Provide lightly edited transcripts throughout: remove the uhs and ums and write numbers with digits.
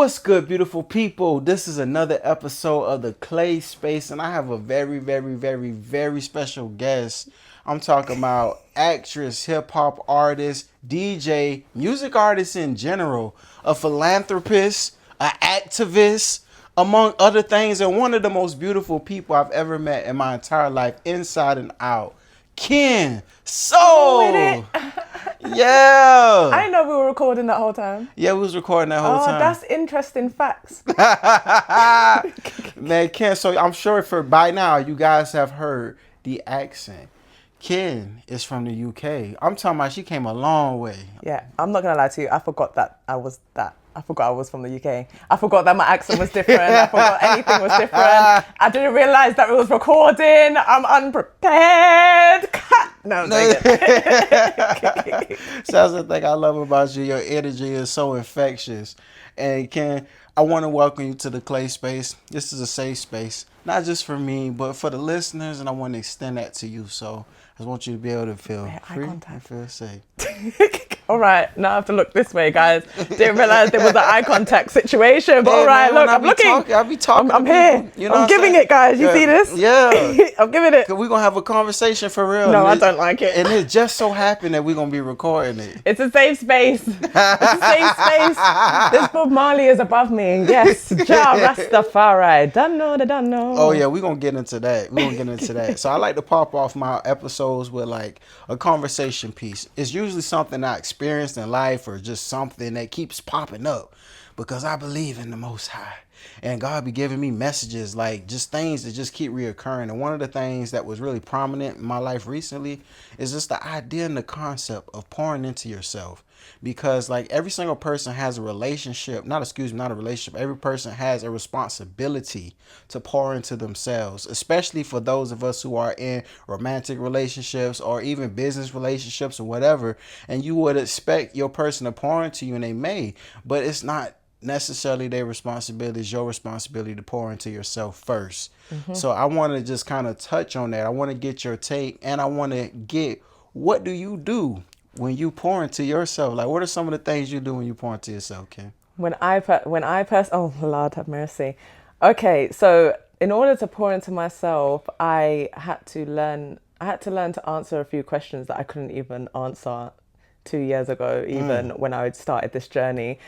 What's good, beautiful people? This is another episode of the Clay Space, and I have a very, very, very, very special guest. I'm talking about actress, hip hop artist, DJ, music artist in general, a philanthropist, an activist, among other things, and one of the most beautiful people I've ever met in my entire life, inside and out. Ken Soul. Yeah. I didn't know we were recording that whole time. Yeah, we was recording that whole time. Oh, that's interesting facts. Man, Ken, so I'm sure for by now you guys have heard the accent. Ken is from the UK. I'm talking about she came a long way. Yeah, I'm not gonna lie to you. I forgot that I was that. I forgot I was from the UK. I forgot that my accent was different. I forgot anything was different. I didn't realize that it was recording. I'm unprepared. No, So that's the thing I love about you. Your energy is so infectious. And Ken, I want to welcome you to the Clay Space. This is a safe space, not just for me, but for the listeners, and I want to extend that to you. So I just want you to be able to feel free and feel safe. All right, now I have to look this way, guys. Didn't realize there was an eye contact situation, but all right, man, look, I'm looking. I'll be talking. I'm here. You know I'm giving it, guys. You see this? Yeah. I'm giving it. We're going to have a conversation for real. No, I don't like it. And it just so happened that we're going to be recording it. It's a safe space. It's a safe space. This Bob Marley is above me. Yes, Ja Rastafari. Don't know. Oh, yeah, we're going to get into that. So I like to pop off my episodes with like a conversation piece. It's usually something I experienced in life or just something that keeps popping up because I believe in the Most High. And God be giving me messages, like just things that just keep reoccurring. And one of the things that was really prominent in my life recently is just the idea and the concept of pouring into yourself. Because like every single person has a relationship, not a relationship. Every person has a responsibility to pour into themselves, especially for those of us who are in romantic relationships or even business relationships or whatever. And you would expect your person to pour into you, and they may, but it's not necessarily their responsibility. It's your responsibility to pour into yourself first. Mm-hmm. So I want to just kind of touch on that. I want to get your take, and I want to get, what do you do when you pour into yourself? Like, what are some of the things you do when you pour into yourself, Kim? Oh Lord have mercy. Okay, so in order to pour into myself, I had to learn to answer a few questions that I couldn't even answer 2 years ago, even when I had started this journey.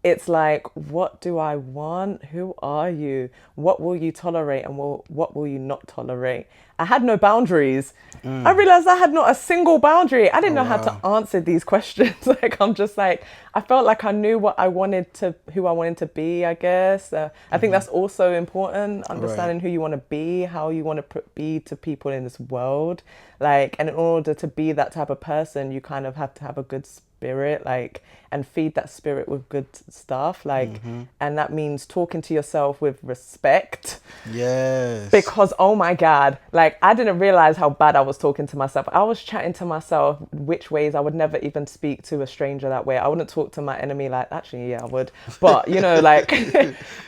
It's like, what do I want? Who are you? What will you tolerate and what will you not tolerate? I had no boundaries. I realized I had not a single boundary. I didn't know how to answer these questions. Like, I felt like I knew who I wanted to be, I guess. I think that's also important, understanding who you want to be, how you want to be to people in this world. Like, and in order to be that type of person, you kind of have to have a good spirit, like, and feed that spirit with good stuff, like, and that means talking to yourself with respect. Yes. Because, oh my God, like, I didn't realize how bad I was talking to myself. I was chatting to myself which ways I would never even speak to a stranger that way. I wouldn't talk to my enemy actually, yeah, I would. But, you know, like,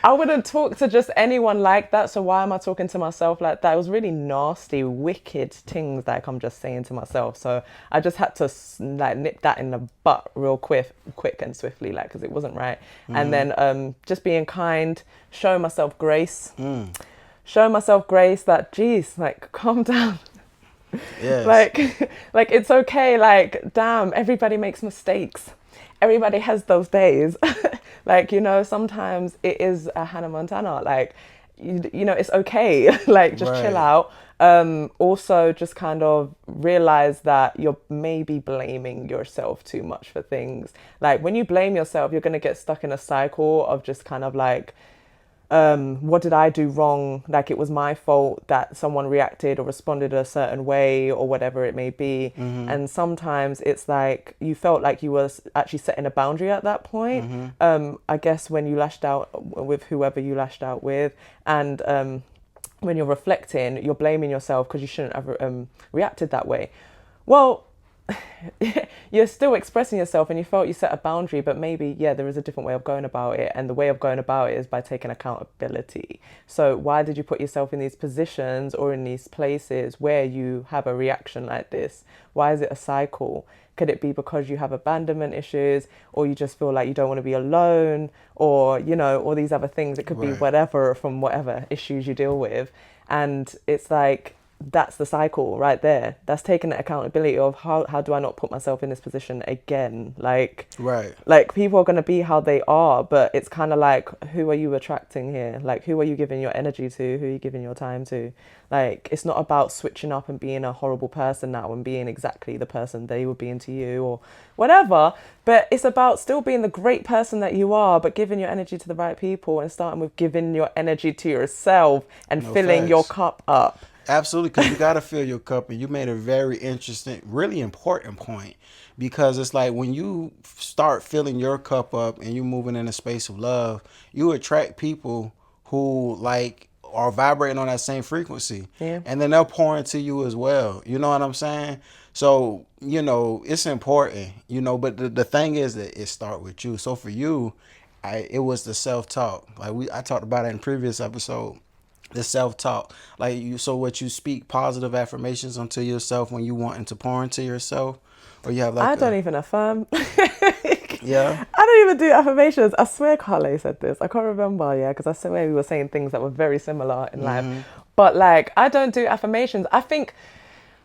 I wouldn't talk to just anyone like that. So why am I talking to myself like that? It was really nasty, wicked things like I'm just saying to myself. So I just had to like nip that in the butt real quick and swiftly, like, because it wasn't right. And then just being kind, showing myself grace. Showing myself grace that, geez, like, calm down. Yes. like it's okay. Like, damn, everybody makes mistakes. Everybody has those days. Like, you know, sometimes it is a Hannah Montana. Like, you know, it's okay. Like, just chill out. Also, just kind of realize that you're maybe blaming yourself too much for things. Like, when you blame yourself, you're going to get stuck in a cycle of just kind of like, what did I do wrong? Like, it was my fault that someone reacted or responded a certain way or whatever it may be. And sometimes it's like you felt like you were actually setting a boundary at that point. I guess when you lashed out with whoever you lashed out with, and when you're reflecting, you're blaming yourself because you shouldn't have reacted that way. Well, you're still expressing yourself and you felt you set a boundary, but maybe, yeah, there is a different way of going about it. And the way of going about it is by taking accountability. So why did you put yourself in these positions or in these places where you have a reaction like this? Why is it a cycle? Could it be because you have abandonment issues, or you just feel like you don't want to be alone, or, you know, all these other things? It could be Right. whatever, from whatever issues you deal with. And it's like, that's the cycle right there. That's taking the accountability of how do I not put myself in this position again? Right. Like people are going to be how they are, but it's kind of like, who are you attracting here? Like, who are you giving your energy to? Who are you giving your time to? Like, it's not about switching up and being a horrible person now and being exactly the person they would be into you or whatever, but it's about still being the great person that you are, but giving your energy to the right people, and starting with giving your energy to yourself and No filling your facts. cup up. Absolutely, because you got to fill your cup, and you made a very interesting, really important point, because it's like when you start filling your cup up and you moving in a space of love, you attract people who like are vibrating on that same frequency, Yeah. and then they'll pour into you as well. You know what I'm saying? So you know it's important, you know. But the thing is that it start with you. So for you, it was the self talk. Like I talked about it in previous episode, the self-talk. Like you, so what, you speak positive affirmations onto yourself when you wanting to pour into yourself, or you have like I don't even affirm. yeah. I don't even do affirmations. I swear Carly said this. I can't remember, yeah, because I swear we were saying things that were very similar in life. But like, I don't do affirmations. I think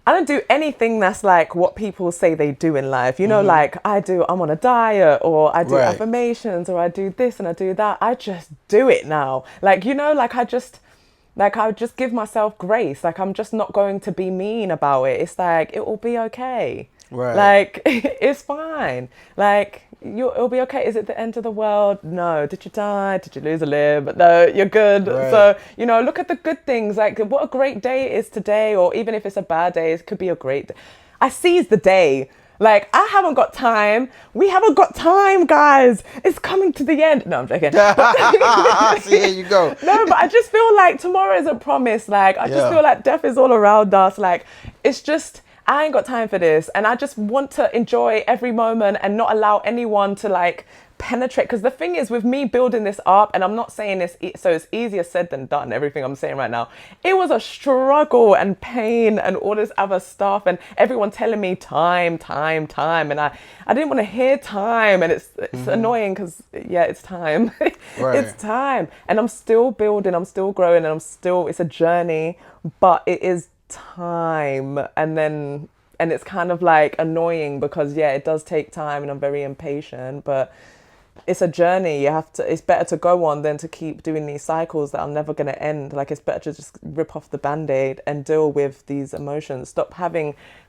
I don't do anything that's like what people say they do in life. You know, like I'm on a diet, or I do Right. affirmations, or I do this and I do that. I just do it now. Like, you know, I would just give myself grace. Like, I'm just not going to be mean about it. It's like, it will be okay. Right. Like, it's fine. Like, it'll be okay. Is it the end of the world? No. Did you die? Did you lose a limb? No, you're good. Right. So, you know, look at the good things. Like, what a great day it is today, or even if it's a bad day, it could be a great day. I seize the day. Like, I haven't got time. We haven't got time, guys. It's coming to the end. No, I'm joking. See, here you go. No, but I just feel like tomorrow isn't promised. Like, I just Yeah. feel like death is all around us. Like, it's just, I ain't got time for this. And I just want to enjoy every moment and not allow anyone to like penetrate. Because the thing is, with me building this up, and I'm not saying this, so it's easier said than done, everything I'm saying right now. It was a struggle and pain and all this other stuff, and everyone telling me time. And I didn't want to hear time. And it's annoying because, yeah, it's time. Right. It's time. And I'm still building, I'm still growing, and it's a journey, but it is time. And it's kind of like annoying because, yeah, it does take time and I'm very impatient, but it's a journey. It's better to go on than to keep doing these cycles that are never going to end. Like, it's better to just rip off the band-aid and deal with these emotions. Stop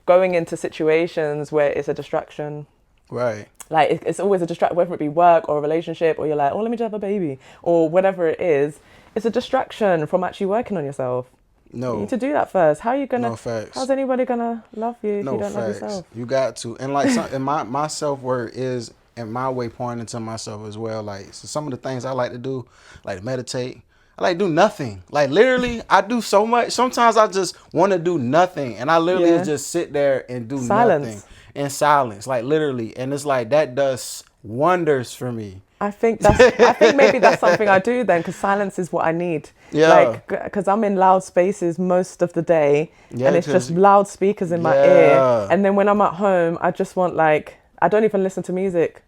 going into situations where it's a distraction. Right. Like, it's always a distraction, whether it be work or a relationship, or you're like, oh, let me just have a baby, or whatever it is. It's a distraction from actually working on yourself. You No. need to do that first. How are you gonna? No facts. How's anybody gonna love you if No you don't love facts. yourself? You got to, and like and my self-worth is in my way pointing to myself as well. Like, so some of the things I like to do, like meditate. I like do nothing. Like, literally, I do so much. Sometimes I just want to do nothing, and I literally Yeah. just sit there and do Silence. nothing in silence. Like, literally, and it's like that does wonders for me. I think maybe that's something I do then, because silence is what I need. Yeah. Like, because I'm in loud spaces most of the day, Yeah, and it's 'cause- just loud speakers in my Yeah. ear. And then when I'm at home, I just want, like, I don't even listen to music.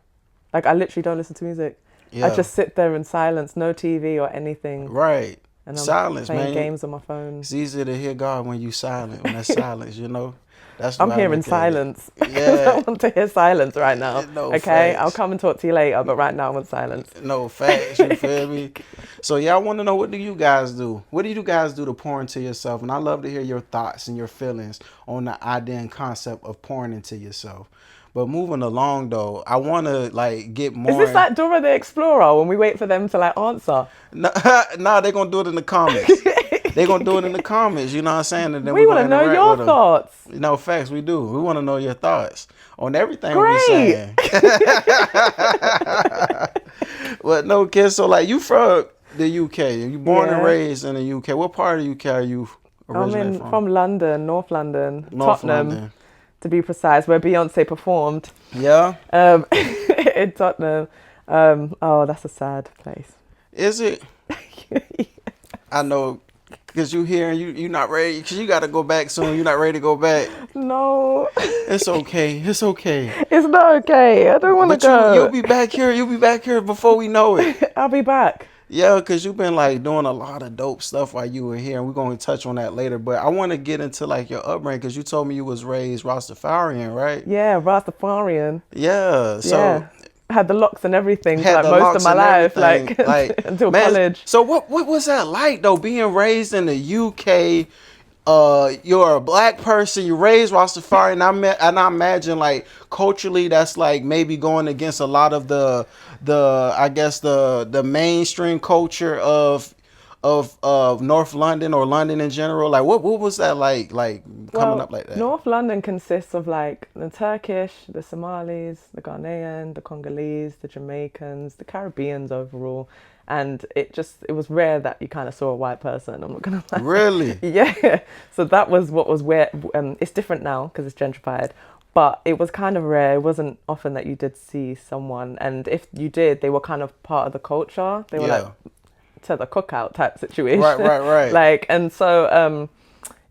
Like, I literally don't listen to music. Yeah. I just sit there in silence, no TV or anything. Right. And I'm Silence, playing man. games on my phone. It's easier to hear God when you silent. When there's silence, you know. That's I'm the way I hearing look at it. silence. Yeah. I want to hear silence right now. No Okay, facts. I'll come and talk to you later, but right now I want silence. No facts, you feel me? So yeah, I want to know, what do you guys do? What do you guys do to pour into yourself? And I love to hear your thoughts and your feelings on the idea and concept of pouring into yourself. But moving along though, I want to like get more. Is this like Dora the Explorer when we wait for them to like answer? Nah, they're gonna do it in the comments. They're gonna do it in the comments. You know what I'm saying? And then We we're want to gonna know interact your with them. thoughts. No facts, we do. We want to know your thoughts on everything Great. we're saying. Well, no, kids. So like, you from the UK? You born and Yeah. raised in the UK? What part of the UK are you I'm originally from London, North London, North Tottenham. London. to be precise, where Beyonce performed Yeah. in Tottenham. Oh, that's a sad place. Is it? I know, cause you here and you not ready. Cause you got to go back soon. You're not ready to go back. No, It's okay. It's okay. it's not okay. I don't want to But you'll go. be back here. You'll be back here before we know it. I'll be back. Yeah, cause you've been like doing a lot of dope stuff while you were here, and we're gonna touch on that later. But I want to get into like your upbringing, cause you told me you was raised Rastafarian, right? Yeah, Rastafarian. Yeah. So Yeah. Had the locks and everything for had like the most locks of my and life, everything, like until man, college. So what was that like though? Being raised in the UK, you're a black person, you raised Rastafari, and I imagine like culturally that's like maybe going against a lot of the I guess the mainstream culture of North London or London in general. Like what was that like coming up like that? North London consists of like the Turkish, the Somalis, the Ghanaian, the Congolese, the Jamaicans, the Caribbeans overall. And it was rare that you kind of saw a white person. I'm not gonna lie. Really? Yeah. So that was what was where. It's different now because it's gentrified, but it was kind of rare. It wasn't often that you did see someone, and if you did, they were kind of part of the culture. They were like to the cookout type situation. Right. Like, and so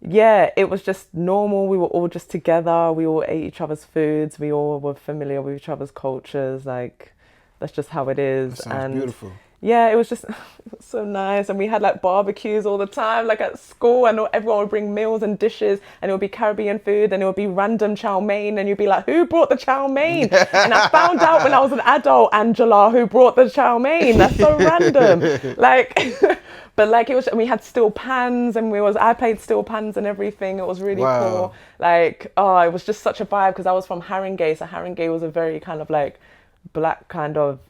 yeah, it was just normal. We were all just together. We all ate each other's foods. We all were familiar with each other's cultures. Like, that's just how it is. That sounds beautiful. Yeah, it was just so nice. And we had like barbecues all the time, like at school, and everyone would bring meals and dishes, and it would be Caribbean food, and it would be random chow mein, and you'd be like, who brought the chow mein? And I found out when I was an adult, Angela, who brought the chow mein. That's so random. Like, but like it was, and we had steel pans, and I played steel pans and everything. It was really cool. Like, oh, it was just such a vibe because I was from Haringey, so Haringey was a very kind of like black kind of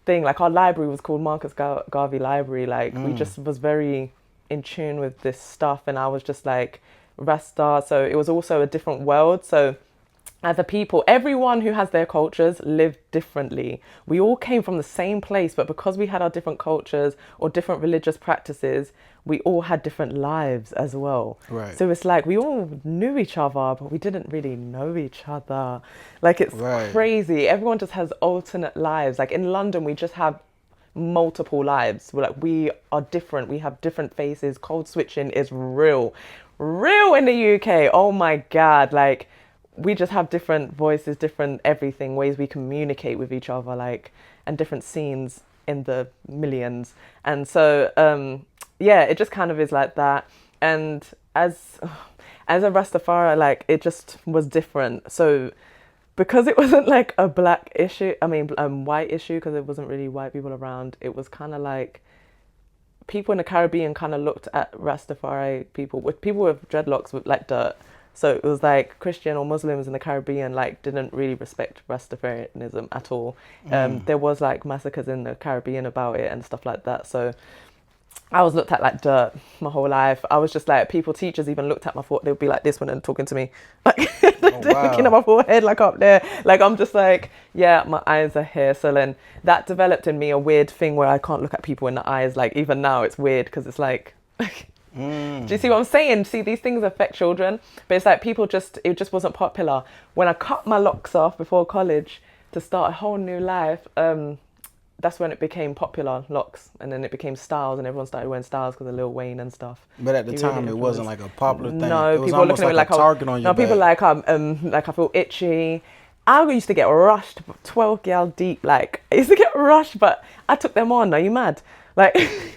thing. Like our library was called Marcus Garvey Library. Like we just was very in tune with this stuff, and I was just like Rasta. So it was also a different world. So as a people, everyone who has their cultures lived differently. We all came from the same place, but because we had our different cultures or different religious practices, we all had different lives as well. Right. So it's like we all knew each other, but we didn't really know each other. Like it's crazy. Everyone just has alternate lives. Like in London, we just have multiple lives. We are different. We have different faces. Code switching is real in the UK. Oh my God. Like, we just have different voices, different everything, ways we communicate with each other, like, and different scenes in the millions. And so, yeah, it just kind of is like that. And as a Rastafari, like, it just was different. So because it wasn't like a black issue, white issue, because it wasn't really white people around, it was kind of like people in the Caribbean kind of looked at Rastafari people with dreadlocks with like dirt. So it was like Christian or Muslims in the Caribbean like didn't really respect Rastafarianism at all. There was like massacres in the Caribbean about it and stuff like that. So I was looked at like dirt my whole life. I was just like, teachers even looked at my foot. They would be like this one and talking to me, like looking at my forehead, like up there. Like I'm just like, yeah, my eyes are here. So then that developed in me a weird thing where I can't look at people in the eyes. Like even now it's weird because it's like, do you see what I'm saying? See, these things affect children, but it's like it just wasn't popular. When I cut my locks off before college to start a whole new life, that's when it became popular, locks, and then it became styles, and everyone started wearing styles because of Lil Wayne and stuff. But at the time, it wasn't like a popular thing. No, it was people were looking at me like a target on your people back. like I feel itchy. I used to get rushed, 12 gal deep. Like I used to get rushed, but I took them on. Are you mad? Like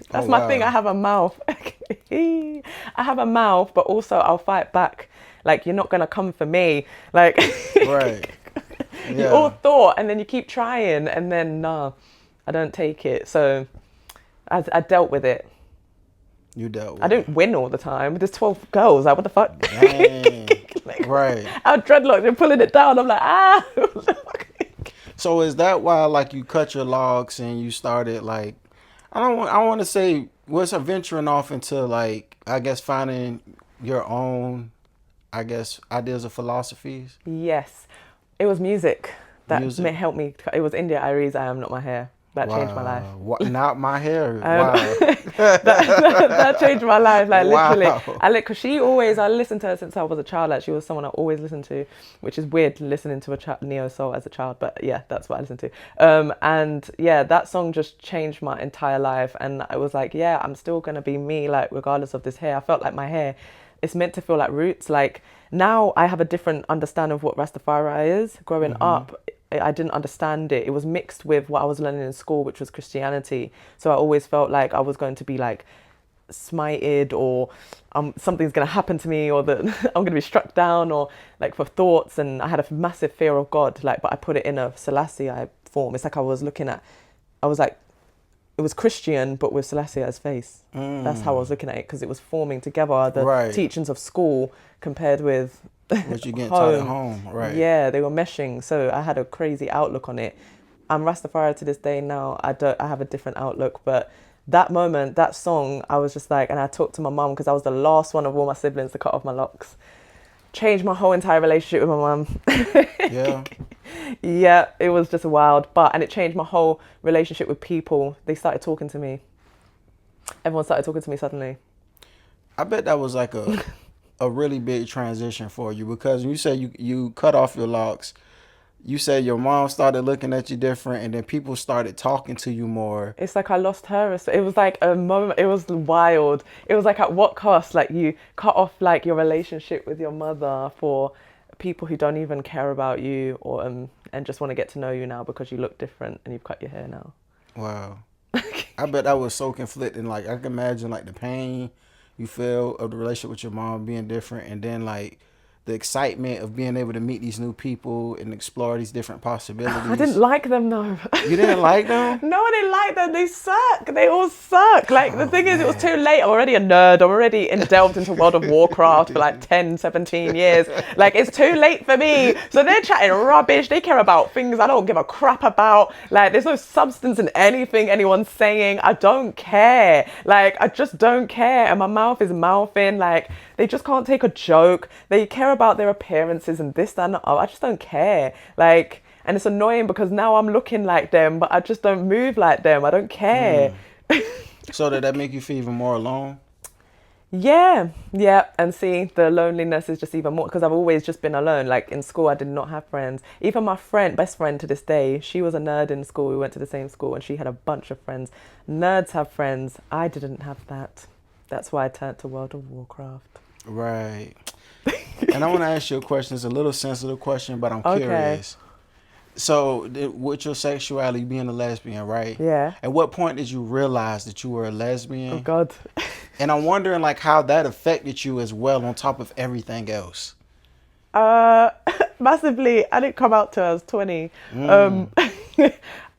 that's my thing. I have a mouth. I have a mouth, but also I'll fight back. Like you're not gonna come for me. Like Right. Yeah. You all thought, and then you keep trying, and then no, I don't take it. So I dealt with it. You dealt with I don't win all the time. There's 12 girls. Like what the fuck? Dang. Like, right. Our dreadlocks, they're pulling it down. I'm like, ah. So is that why like you cut your locks and you started like I want to say was venturing off into like I guess finding your own I guess ideas of philosophies? Yes, it was music that Music. helped me. It was India Aries, I Am Not My Hair. That changed my life. What? Not my hair. Um, Wow. that changed my life. Like literally, Wow. cause I listened to her since I was a child. Like she was someone I always listened to, which is weird listening to a neo soul as a child. But yeah, that's what I listened to. And yeah, that song just changed my entire life. And I was like, yeah, I'm still gonna be me, like regardless of this hair. I felt like my hair, it's meant to feel like roots. Like now I have a different understanding of what Rastafari is. Growing up, I didn't understand it. It was mixed with what I was learning in school, which was Christianity. So I always felt like I was going to be like smited, or something's going to happen to me, or that I'm going to be struck down, or like for thoughts. And I had a massive fear of God, like, but I put it in a Selassie form. It's like I was like, it was Christian, but with Selassie's face. That's how I was looking at it, because it was forming together the teachings of school compared with What you getting taught at home, right? Yeah, they were meshing. So I had a crazy outlook on it. I'm Rastafari to this day now. I have a different outlook, but that moment, that song, I was just like, and I talked to my mum because I was the last one of all my siblings to cut off my locks. Changed my whole entire relationship with my mum. Yeah. Yeah, it was just wild. And it changed my whole relationship with people. They started talking to me. Everyone started talking to me suddenly. I bet that was like a really big transition for you, because you said you cut off your locks. You said your mom started looking at you different, and then people started talking to you more. It's like I lost her. It was like a moment. It was wild. It was like, at what cost? Like you cut off like your relationship with your mother for people who don't even care about you, or and just want to get to know you now because you look different and you've cut your hair now. Wow. I bet that was so conflicting. Like I can imagine like the pain you feel of the relationship with your mom being different, and then like the excitement of being able to meet these new people and explore these different possibilities. I didn't like them though. You didn't like them? No, I didn't like them. They suck. They all suck. Like the thing is, it was too late. I'm already a nerd. I'm already delved into World of Warcraft for like 10, 17 years. Like it's too late for me. So they're chatting rubbish. They care about things I don't give a crap about. Like there's no substance in anything anyone's saying. I don't care. Like I just don't care. And my mouth is mouthing. Like they just can't take a joke. They care about their appearances and this, that, and the other. I just don't care. Like, and it's annoying because now I'm looking like them, but I just don't move like them. I don't care. So did that make you feel even more alone? Yeah. And see, the loneliness is just even more because I've always just been alone. Like in school, I did not have friends. Even my best friend to this day, she was a nerd in school. We went to the same school and she had a bunch of friends. Nerds have friends. I didn't have that. That's why I turned to World of Warcraft. Right. And I want to ask you a question. It's a little sensitive question, but I'm curious. So, with your sexuality being a lesbian, right? Yeah. At what point did you realize that you were a lesbian? Oh, God. And I'm wondering, like, how that affected you as well on top of everything else. Massively. I didn't come out till I was 20.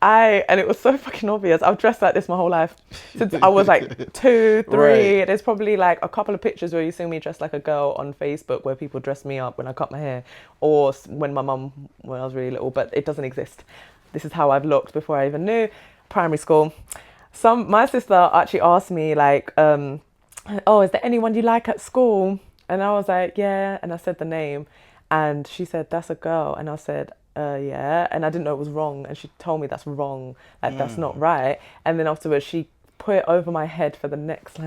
And it was so fucking obvious. I've dressed like this my whole life. Since I was like 2, 3. Right. There's probably like a couple of pictures where you see me dressed like a girl on Facebook where people dress me up when I cut my hair, or when I was really little, but it doesn't exist. This is how I've looked before I even knew. Primary school. My sister actually asked me like, oh, is there anyone you like at school? And I was like, yeah. And I said the name. And she said, that's a girl. And I said, yeah. And I didn't know it was wrong. And she told me that's wrong. Like, that's not right. And then afterwards, she put it over my head for the next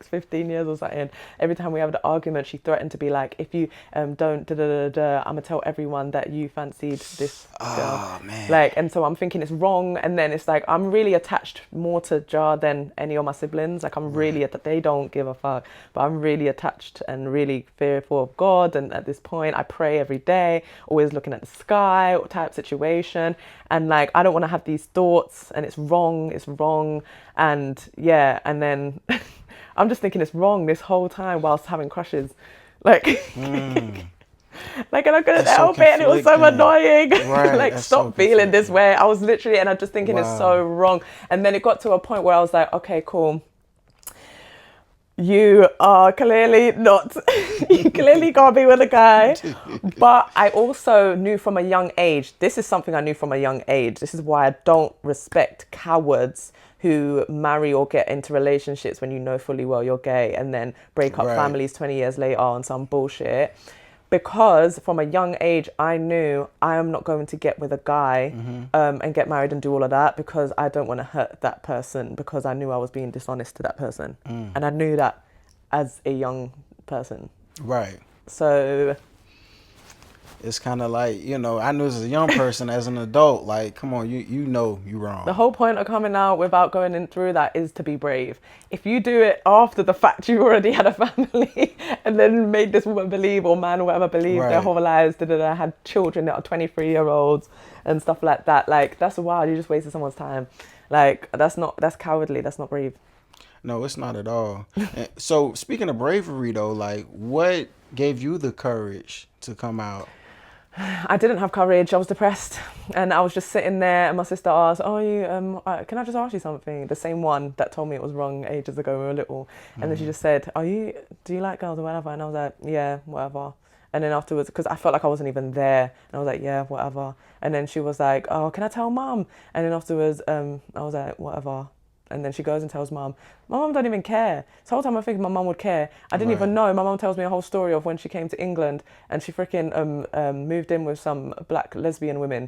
15 years or something. Every time we had an argument, she threatened to be like, if you don't I'm gonna tell everyone that you fancied this girl. Oh, man. Like, and so I'm thinking it's wrong. And then it's like, I'm really attached more to Jar than any of my siblings. Like I'm really, they don't give a fuck, but I'm really attached and really fearful of God. And at this point I pray every day, always looking at the sky type situation. And like, I don't want to have these thoughts, and it's wrong. And yeah. And then I'm just thinking it's wrong this whole time whilst having crushes. Like, like, and I couldn't help it, and it was so annoying. Right, like, stop feeling this way. I was literally, and I'm just thinking it's so wrong. And then it got to a point where I was like, okay, cool. You are clearly not, you clearly can't be with a guy. But I also knew from a young age, this is something I knew from a young age. This is why I don't respect cowards who marry or get into relationships when you know fully well you're gay and then break up families 20 years later on some bullshit. because from a young age I knew I am not going to get with a guy and get married and do all of that because I don't want to hurt that person, because I knew I was being dishonest to that person. And I knew that as a young person. Right. So It's kind of like, I knew as a young person, as an adult, like, come on, you know you wrong. the whole point of coming out without going in through that is to be brave. If you do it after the fact you already had a family and then made this woman believe, or man or whatever believe their Right. whole lives, had children that are 23-year-olds and stuff like that, like, that's wild. You just wasted someone's time. Like, that's cowardly. That's not brave. No, it's not at all. And so speaking of bravery, though, like, what gave you the courage to come out? I didn't have courage. I was depressed, and I was just sitting there. And my sister asked, "Oh, you can I just ask you something?" The same one that told me it was wrong ages ago when we were little. And then she just said, Do you like girls or whatever?" And I was like, "Yeah, whatever." And then afterwards, because I felt like I wasn't even there, and I was like, "Yeah, whatever." And then she was like, "Oh, can I tell mum?" And then afterwards, I was like, "Whatever." And then she goes and tells mum. My mum don't even care. So the whole time I think my mum would care. I didn't even know. My mum tells me a whole story of when she came to England and she freaking moved in with some black lesbian women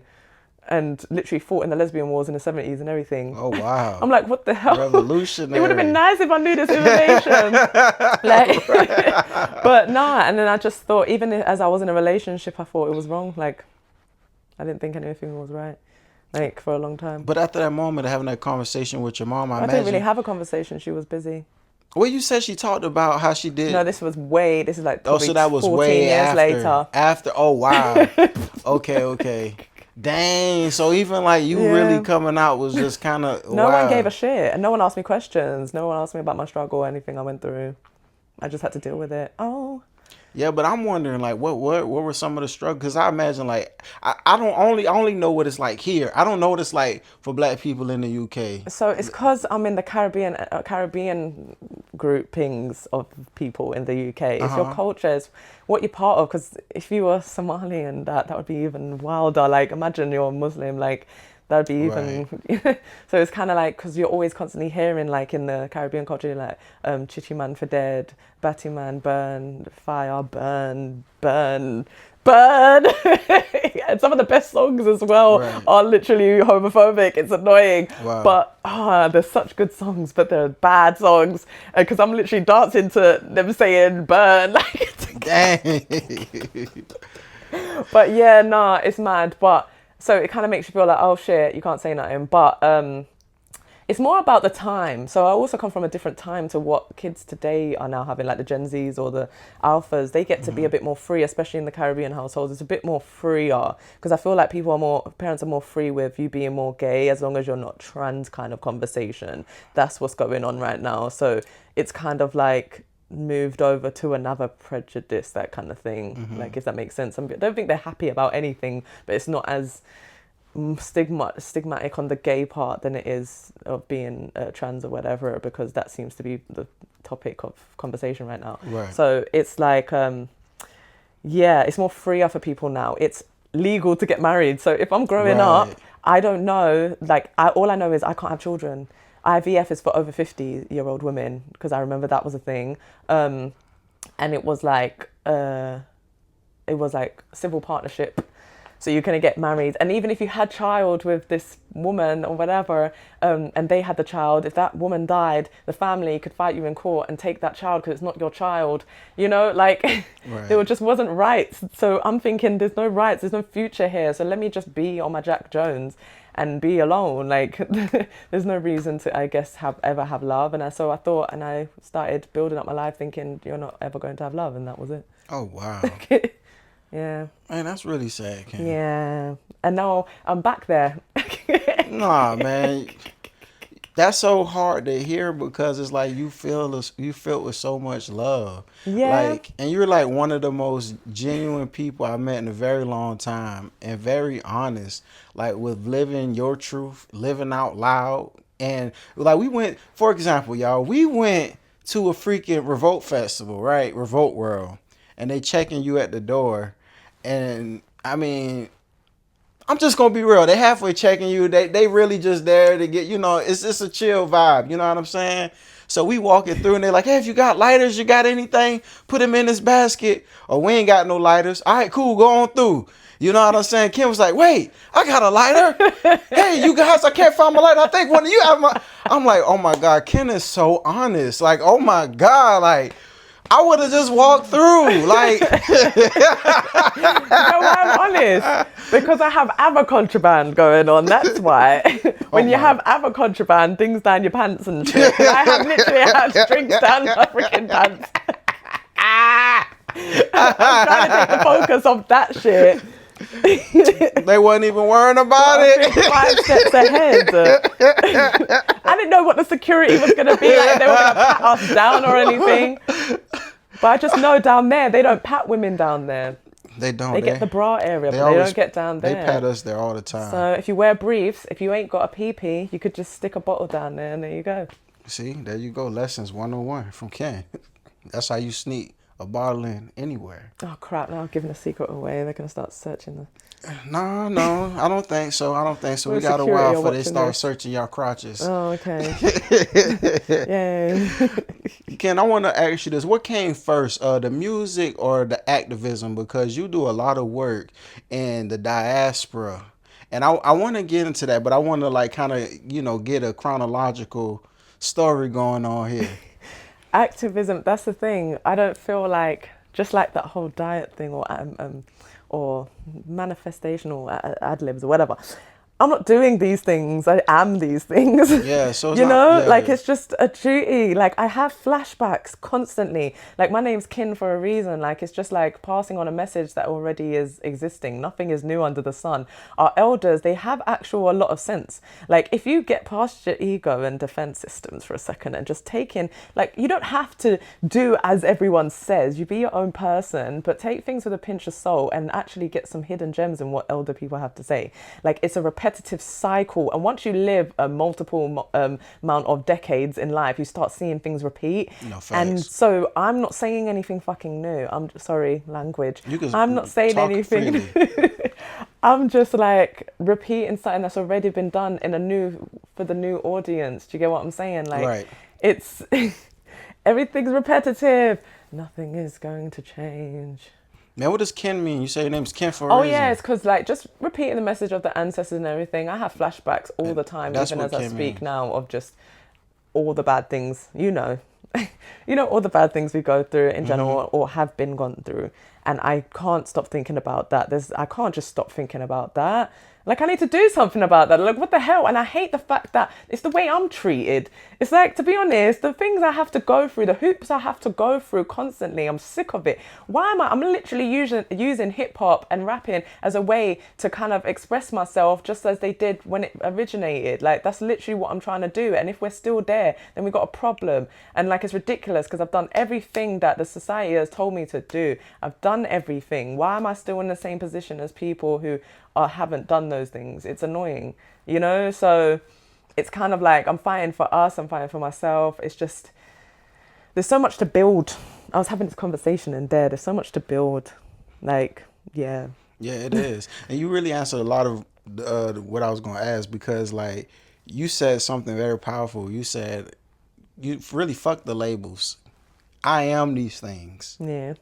and literally fought in the lesbian wars in the 70s and everything. Oh, wow. I'm like, what the hell? Revolutionary. It would have been nice if I knew this information. Like, but nah. And then I just thought, even as I was in a relationship, I thought it was wrong. Like, I didn't think anything was right. Like, for a long time. But after that moment of having that conversation with your mom, I I imagine. didn't really have a conversation. She was busy. Well, you said she talked about how she did. No, this is like Oh, so that was 14 way years after. later. After. Oh, wow. Okay. Dang. So even like you Yeah. really coming out was just kind of. No one gave a shit, and no one asked me questions. No one asked me about my struggle or anything I went through. I just had to deal with it. Oh. Yeah, but I'm wondering, like, what were some of the struggles? Because I imagine, like, I only know what it's like here. I don't know what it's like for black people in the UK. So it's because I'm in the Caribbean groupings of people in the UK. It's your culture, it's what you're part of. Because if you were Somali and that would be even wilder. Like, imagine you're Muslim, like, that'd be even. Right. So it's kind of like, because you're always constantly hearing, like, in the Caribbean culture, like, Chichi man for dead, Batty man burn, fire burn, burn. And some of the best songs as well are literally homophobic. It's annoying. Wow. But they're such good songs, but they're bad songs. Because I'm literally dancing to them saying burn. Dang. But yeah, nah, it's mad. But so it kind of makes you feel like, oh shit, you can't say nothing. But it's more about the time. So I also come from a different time to what kids today are now having, like the Gen Zs or the Alphas. They get to be a bit more free, especially in the Caribbean households. It's a bit more freer because I feel like parents are more free with you being more gay as long as you're not trans kind of conversation. That's what's going on right now. So it's kind of like moved over to another prejudice, that kind of thing. Like, if that makes sense. I don't think they're happy about anything, but it's not as stigmatic on the gay part than it is of being trans or whatever, because that seems to be the topic of conversation right now. Right. So it's like it's more freer for people now. It's legal to get married. So if I'm growing up, I don't know, like, all I know is I can't have children. IVF is for over 50-year-old women, because I remember that was a thing. And it was like civil partnership. So you're going to get married. And even if you had child with this woman or whatever, and they had the child, if that woman died, the family could fight you in court and take that child because it's not your child. You know, like, there just wasn't rights. So I'm thinking, there's no rights, there's no future here. So let me just be on my Jack Jones and be alone. Like, there's no reason to, I guess, ever have love. And so I thought, and I started building up my life thinking, you're not ever going to have love. And that was it. Oh, wow. Yeah. Man, that's really sad, Kim. Yeah. And now I'm back there. Nah, man. That's so hard to hear because it's like you filled with so much love. Yeah. Like, and you're like one of the most genuine people I met in a very long time, and very honest, like with living your truth, living out loud. And like, we went, for example, y'all, we went to a freaking Revolt festival, right? Revolt World. And they checking you at the door. And I mean, I'm just gonna be real. They halfway checking you. They really just there to get, it's just a chill vibe. You know what I'm saying? So we walking through and they're like, hey, if you got lighters, you got anything, put them in this basket. Or we ain't got no lighters. All right, cool, go on through. You know what I'm saying? Kim was like, wait, I got a lighter. Hey, you guys, I can't find my lighter. I think one of you have my. I'm like, oh my God, Ken is so honest. Like, oh my God, like, I would have just walked through. Like, You know why I'm honest? Because I have other contraband going on. That's why. When you have other contraband, things down your pants and shit. I have literally had drinks down my freaking pants. I'm trying to take the focus off that shit. they wasn't even worrying about it. 5 steps ahead. I didn't know what the security was going to be like. If they were going to pat us down or anything. But I just know down there, they don't pat women down there. They don't. They get the bra area, but they don't get down there. They pat us there all the time. So if you wear briefs, if you ain't got a pee-pee, you could just stick a bottle down there and there you go. See, there you go. Lessons 101 from Ken. That's how you sneak a bottle in anywhere. Oh crap, now I'm giving a secret away. They're going to start searching the... No, I don't think so. We Well, got a security while are before they watching start this. searching your crotches. Oh, okay. Yay. Ken, I want to ask you this. What came first, the music or the activism? Because you do a lot of work in the diaspora. And I want to get into that, but I want to like kind of, get a chronological story going on here. Activism, that's the thing. I don't feel like, just like that whole diet thing or manifestation or ad libs or whatever. I'm not doing these things. I am these things. Yeah, so it's like it's just a duty. Like I have flashbacks constantly. Like my name's Kin for a reason. Like it's just like passing on a message that already is existing. Nothing is new under the sun. Our elders, they have a lot of sense. Like if you get past your ego and defense systems for a second and just take in, like you don't have to do as everyone says. You be your own person, but take things with a pinch of salt and actually get some hidden gems in what elder people have to say. Like it's a repetitive cycle, and once you live a multiple amount of decades in life, you start seeing things repeat. No, facts. And so I'm not saying anything fucking new. Sorry, language. You I'm not saying talk anything. freely. I'm just like repeating something that's already been done for the new audience. Do you get what I'm saying? Like Right. It's everything's repetitive. Nothing is going to change. Man, what does Ken mean? You say your name's Ken for a Oh reason. yeah, it's because like just repeating the message of the ancestors and everything. I have flashbacks all the time, That's even what as I Ken speak means. now, of just all the bad things. All the bad things we go through in general or have been gone through, and I can't stop thinking about that. I can't just stop thinking about that. Like I need to do something about that. Like what the hell? And I hate the fact that it's the way I'm treated. It's like, to be honest, the things I have to go through, the hoops I have to go through constantly, I'm sick of it. Why am I'm literally using hip hop and rapping as a way to kind of express myself just as they did when it originated. Like that's literally what I'm trying to do. And if we're still there, then we've got a problem. And like it's ridiculous because I've done everything that the society has told me to do. I've done everything. Why am I still in the same position as people who haven't done those things? It's annoying, so it's kind of like I'm fighting for us, I'm fighting for myself. It's just there's so much to build. I was having this conversation and there's so much to build. Like yeah It is. And you really answered a lot of what I was going to ask, because like you said something very powerful. You said you really fuck the labels. I am these things. yeah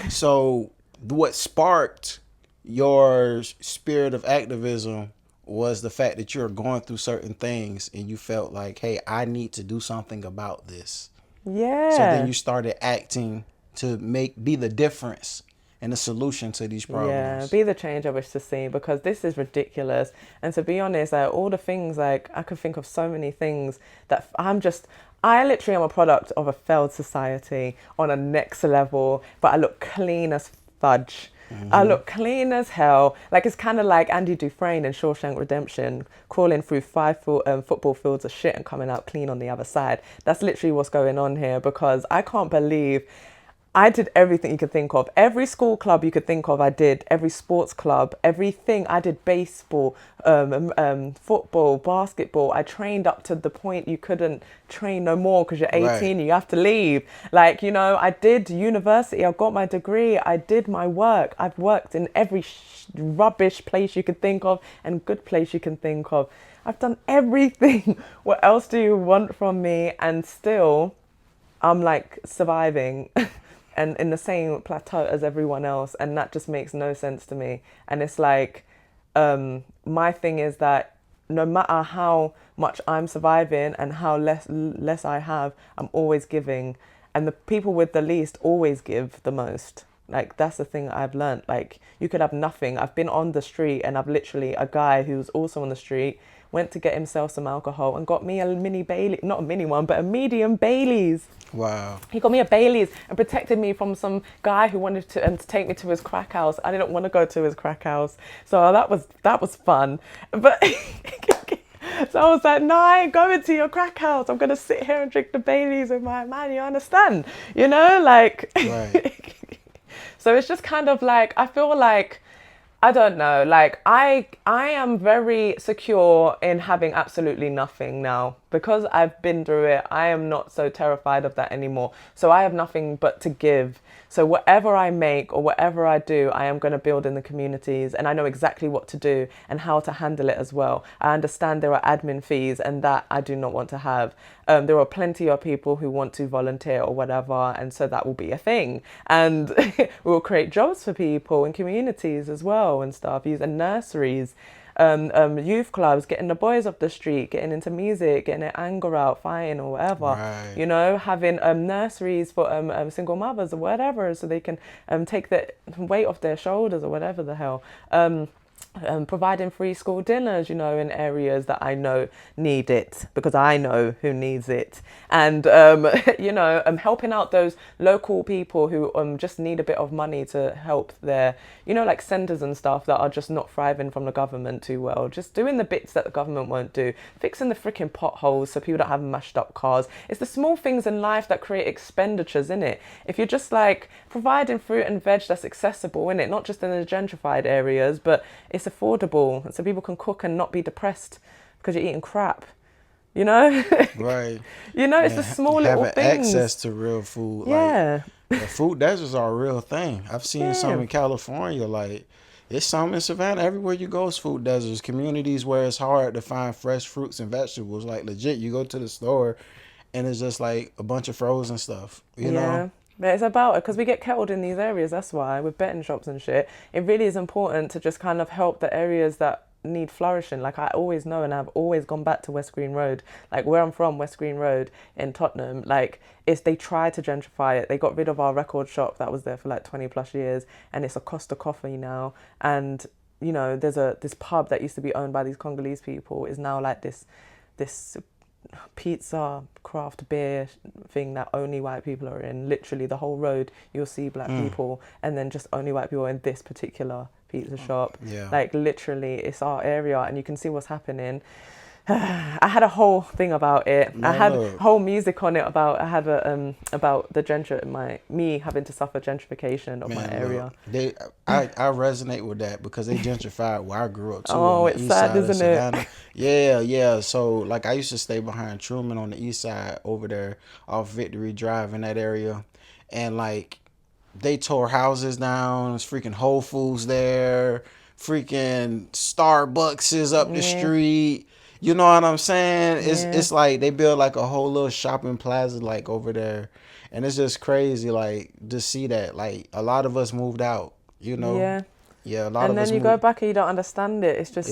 So what sparked your spirit of activism was the fact that you're going through certain things and you felt like, hey, I need to do something about this. yeah So then you started acting to be the difference and the solution to these problems. Yeah, be the change I wish to see, because this is ridiculous. And to be honest, like, all the things, like I could think of so many things that I literally am a product of a failed society on a next level, but I look clean as fudge. I look clean as hell. Like it's kind of like Andy Dufresne in Shawshank Redemption, crawling through 5 football fields of shit and coming out clean on the other side. That's literally what's going on here, because I can't believe I did everything you could think of. Every school club you could think of, I did. Every sports club, everything. I did baseball, football, basketball. I trained up to the point you couldn't train no more because you're 18, Right. you have to leave. Like, you know, I did university, I got my degree, I did my work. I've worked in every rubbish place you could think of and good place you can think of. I've done everything. What else do you want from me? And still, I'm like surviving and in the same plateau as everyone else. And that just makes no sense to me. And it's like, my thing is that no matter how much I'm surviving and how less I have, I'm always giving. And the people with the least always give the most. Like, that's the thing I've learned. Like, you could have nothing. I've been on the street and I've literally, a guy who's also on the street went to get himself some alcohol and got me a mini Bailey, not a mini one, but a medium Baileys. Wow. He got me a Baileys and protected me from some guy who wanted to take me to his crack house. I didn't want to go to his crack house. So that was fun. But so I was like, no, I ain't going to your crack house. I'm going to sit here and drink the Baileys with my man. You understand? You know, like... Right. So it's just kind of like, I feel like, I don't know, like I am very secure in having absolutely nothing now. Because I've been through it, I am not so terrified of that anymore. So I have nothing but to give. So whatever I make or whatever I do, I am going to build in the communities, and I know exactly what to do and how to handle it as well. I understand there are admin fees, and that I do not want to have. There are plenty of people who want to volunteer or whatever, and so that will be a thing. And we will create jobs for people in communities as well and stuff, using nurseries. Youth clubs, getting the boys off the street, getting into music, getting their anger out, fighting or whatever. Right. You know, having nurseries for single mothers or whatever, so they can take the weight off their shoulders or whatever the hell. Providing free school dinners, you know, in areas that I know need it, because I know who needs it. And, you know, helping out those local people who just need a bit of money to help their, you know, like centres and stuff that are just not thriving from the government too well. Just doing the bits that the government won't do. Fixing the freaking potholes so people don't have mashed up cars. It's the small things in life that create expenditures, innit? If you're just like providing fruit and veg that's accessible, innit? Not just in the gentrified areas, but it's affordable, and so people can cook and not be depressed because you're eating crap, you know. Right. You know, it's the small little having things. access to real food. Yeah. Like, food deserts are a real thing. I've seen some Yeah. in California. Like, it's some in Savannah. Everywhere you go is food deserts. Communities where it's hard to find fresh fruits and vegetables. Like, legit, you go to the store and it's just like a bunch of frozen stuff. You know. But it's about it because we get kettled in these areas. That's why, with betting shops and shit, it really is important to just kind of help the areas that need flourishing. Like, I always know, and I've always gone back to West Green Road, like where I'm from, West Green Road in Tottenham. Like, it's, they tried to gentrify it. They got rid of our record shop that was there for like 20 plus years, and it's a Costa Coffee now. And you know, there's this pub that used to be owned by these Congolese people is now like this pizza craft beer thing that only white people are in. Literally the whole road you'll see black people, and then just only white people in this particular pizza shop. Yeah. Like, literally it's our area, and you can see what's happening. I had a whole thing about it. I had whole music on it about about the me having to suffer gentrification of my area. Look, I resonate with that because they gentrified where I grew up too. Oh, on the it's east sad, side of isn't it? Savannah. Yeah. So like I used to stay behind Truman on the east side over there off Victory Drive in that area, and like they tore houses down. There's freaking Whole Foods there, freaking Starbucks is up the street. You know what I'm saying? It's like they built like a whole little shopping plaza like over there, and it's just crazy like to see that like a lot of us moved out. You know? Yeah. A lot and of then us you go back and you don't understand it. It's just,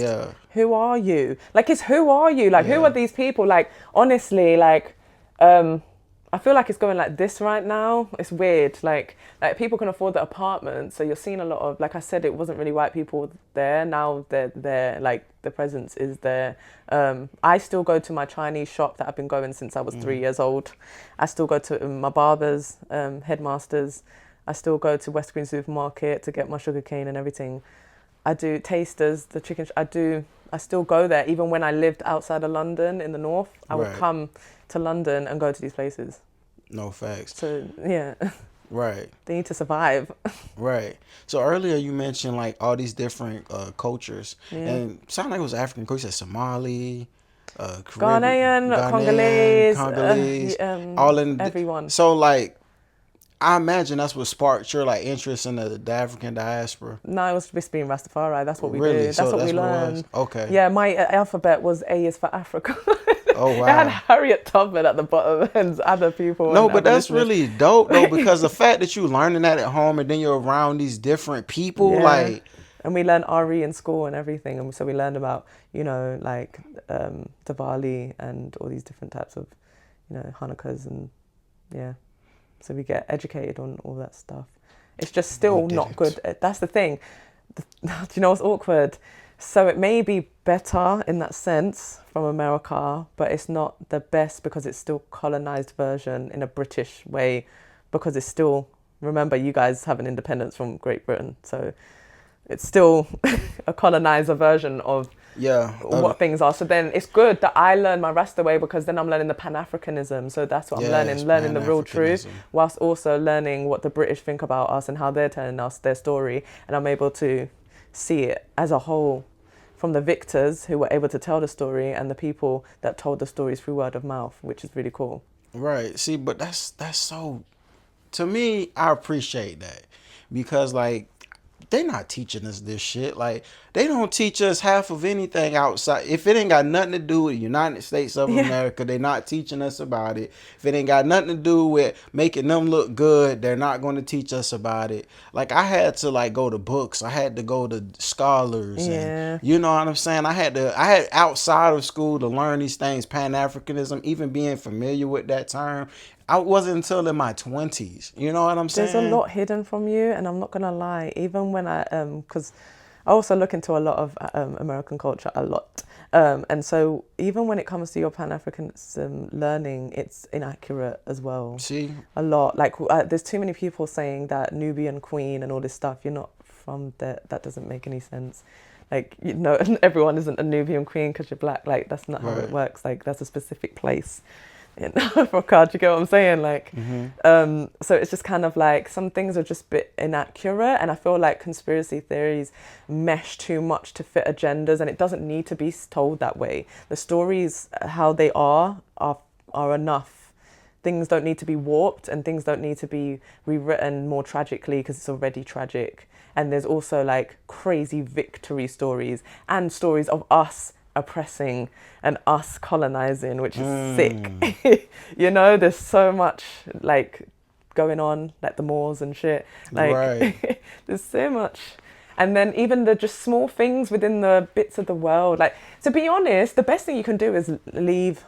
who are you? Like, it's who are you? Like, who are these people? Like, honestly, like, I feel like it's going like this right now. It's weird. Like people can afford the apartment, so you're seeing a lot of, like I said, it wasn't really white people there. Now they're there. Like, the presence is there. I still go to my Chinese shop that I've been going since I was 3 years old. I still go to my barber's, Headmasters. I still go to West Green Supermarket to get my sugar cane and everything. I do Tasters, the chicken. I still go there. Even when I lived outside of London in the north, I would come to London and go to these places. No facts. So, yeah. Right. They need to survive. Right. So earlier you mentioned like all these different cultures, Yeah. and sound like it was African culture. You said Somali, Caribbean, Ghanaian, Ghanaian, Congolese, Congolese, all in. everyone. So like, I imagine that's what sparked your like interest in the African diaspora. No, it was just being Rastafari. That's what we Really? do. That's So what we that's what it was. learn. Okay. Yeah, my alphabet was A is for Africa. Oh It had wow. Harriet Tubman at the bottom and other people No, and but that's abolitionists. really dope though, because the fact that you learning that at home and then you're around these different people, Yeah. like, And we learned RE in school and everything. And so we learned about, like Diwali and all these different types of, Hanukkahs and yeah. So we get educated on all that stuff. It's just still not good. That's the thing. Do you know what's awkward? So it may be better in that sense from America, but it's not the best because it's still colonized version in a British way, because it's still, remember, you guys have an independence from Great Britain. So it's still a colonizer version of yeah, what things are. So then it's good that I learn my Rasta way, because then I'm learning the Pan-Africanism. So that's what I'm learning the real truth, whilst also learning what the British think about us and how they're telling us their story. And I'm able to see it as a whole, from the victors who were able to tell the story and the people that told the stories through word of mouth, which is really cool. Right. See, but that's so, to me, I appreciate that, because like they not teaching us this shit. Like, they don't teach us half of anything outside. If it ain't got nothing to do with the United States of America, they not teaching us about it. If it ain't got nothing to do with making them look good, they're not going to teach us about it. Like, I had to like go to books. I had to go to scholars, and you know what I'm saying? I had outside of school to learn these things, Pan-Africanism, even being familiar with that term. I wasn't until in my 20s. You know what I'm saying? There's a lot hidden from you, and I'm not gonna lie. Even when because I also look into a lot of American culture a lot, and so even when it comes to your Pan-Africanism learning, it's inaccurate as well. See, a lot. Like there's too many people saying that Nubian queen and all this stuff. You're not from there. That doesn't make any sense. Like, everyone isn't a Nubian queen because you're black. Like, that's not how it works. Like, that's a specific place in Africa. Do you get what I'm saying? Like, so it's just kind of like some things are just a bit inaccurate, and I feel like conspiracy theories mesh too much to fit agendas, and it doesn't need to be told that way. The stories, how they are enough. Things don't need to be warped, and things don't need to be rewritten more tragically because it's already tragic. And there's also like crazy victory stories and stories of us oppressing and us colonizing, which is sick. There's so much like going on, like the Moors and shit. Like, there's so much. And then even the just small things within the bits of the world. Like, to be honest, the best thing you can do is leave,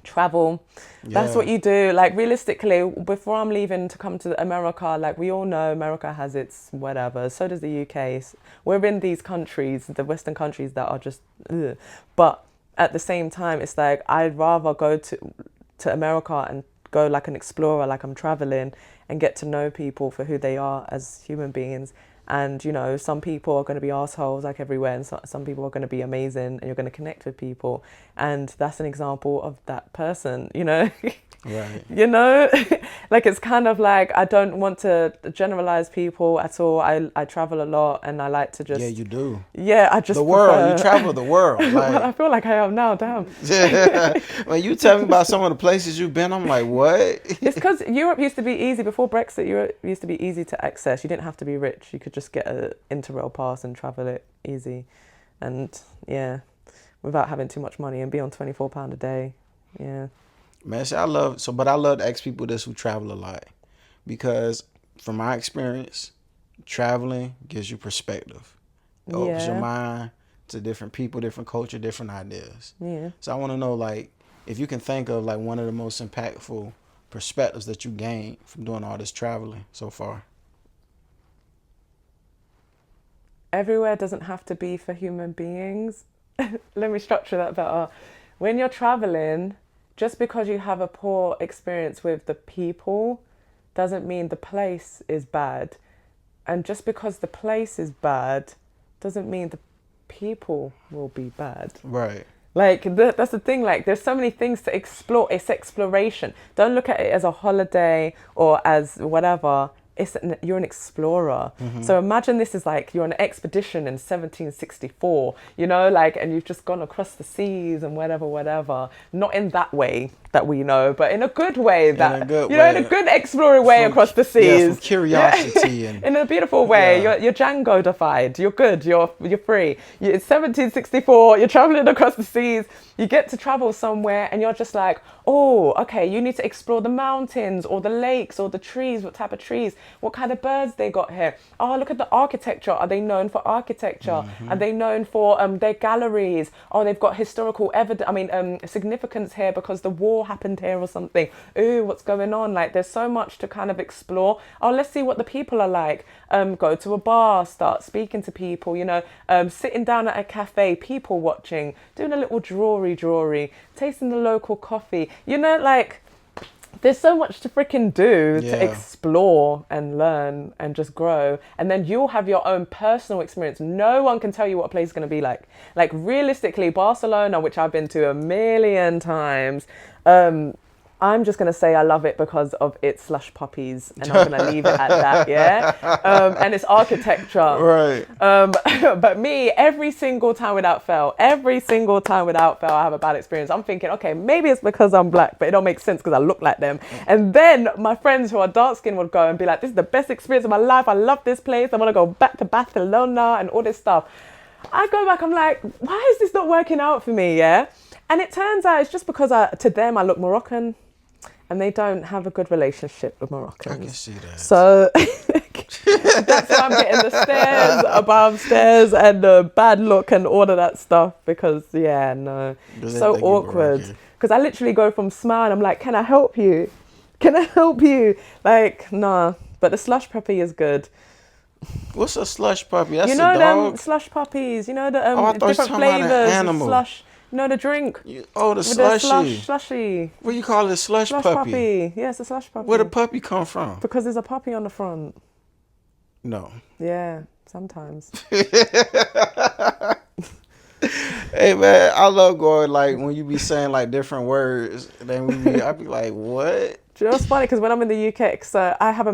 travel. That's what you do. Like, realistically, before I'm leaving to come to America, like, we all know America has its whatever. So does the UK. We're in these countries, the Western countries, that are just ugh. But at the same time, it's like I'd rather go to America and go like an explorer, like I'm traveling, and get to know people for who they are as human beings. And, some people are going to be assholes like everywhere, and some people are going to be amazing, and you're going to connect with people. And that's an example of that person, Right. Like, it's kind of like, I don't want to generalize people at all. I travel a lot, and I like to just... Yeah, you do. Yeah, I just The world. prefer... You travel the world. Like... Well, I feel like I am now, damn. Yeah. When you tell me about some of the places you've been, I'm like, what? It's because Europe used to be easy. Before Brexit, Europe used to be easy to access. You didn't have to be rich. You could just get an Interrail pass and travel it easy. And, yeah, without having too much money, and be on £24 a day. Yeah. Man, see, I love to ask people this who travel a lot, because from my experience, traveling gives you perspective. It opens your mind to different people, different culture, different ideas. Yeah. So I want to know, like, if you can think of like one of the most impactful perspectives that you gained from doing all this traveling so far. Everywhere doesn't have to be for human beings. Let me structure that better. When you're traveling, just because you have a poor experience with the people doesn't mean the place is bad. And just because the place is bad doesn't mean the people will be bad. Right. Like that's the thing. Like there's so many things to explore. It's exploration. Don't look at it as a holiday or as whatever. You're an explorer. So imagine this is like you're on an expedition in 1764. You know, like, and you've just gone across the seas and whatever, whatever. Not in that way that we know, but in a good way. That in a good exploring way across the seas. Yeah, from curiosity and in a beautiful way. You're Django-defied. You're good. You're free. It's 1764. You're traveling across the seas. You get to travel somewhere, and you're just like, oh, okay. You need to explore the mountains or the lakes or the trees. What type of trees? What kind of birds they got here? Oh, look at the architecture. Are they known for architecture? Are they known for their galleries? Oh, they've got historical evidence. I mean, significance here because the war happened here or something. Ooh, what's going on? Like, there's so much to kind of explore. Oh, let's see what the people are like. Go to a bar, start speaking to people. You know, sitting down at a cafe, people watching, doing a little drawery, tasting the local coffee. You know, like. There's so much to freaking do to explore and learn and just grow. And then you'll have your own personal experience. No one can tell you what a place is going to be like. Like realistically, Barcelona, which I've been to a million times, I'm just going to say I love it because of its slush puppies, and I'm going to leave it at that, yeah? And its architecture. Right. But me, every single time without fail, I have a bad experience. I'm thinking, okay, maybe it's because I'm black, but it don't make sense because I look like them. And then my friends who are dark skinned would go and be like, this is the best experience of my life. I love this place. I want to go back to Barcelona and all this stuff. I go back, I'm like, why is this not working out for me, yeah? And it turns out it's just because to them I look Moroccan. And they don't have a good relationship with Moroccans. I can see that. So that's why I'm getting the stares above stairs and the bad look and all of that stuff because, so awkward. Because I literally go from smile, I'm like, can I help you? Like, nah. But the slush puppy is good. What's a slush puppy? That's you know a dog? them slush puppies. You know the I thought different you were talking about an flavors. animal. Slush. You know the drink. The slushy. Slushy. What do you call it? Slush puppy? Yes, a slush puppy. Where the puppy come from? Because there's a puppy on the front. No. Yeah, sometimes. Hey man, I love going like when you be saying like different words. Then I be like, what? Do you know what's funny? Because when I'm in the UK, so I'm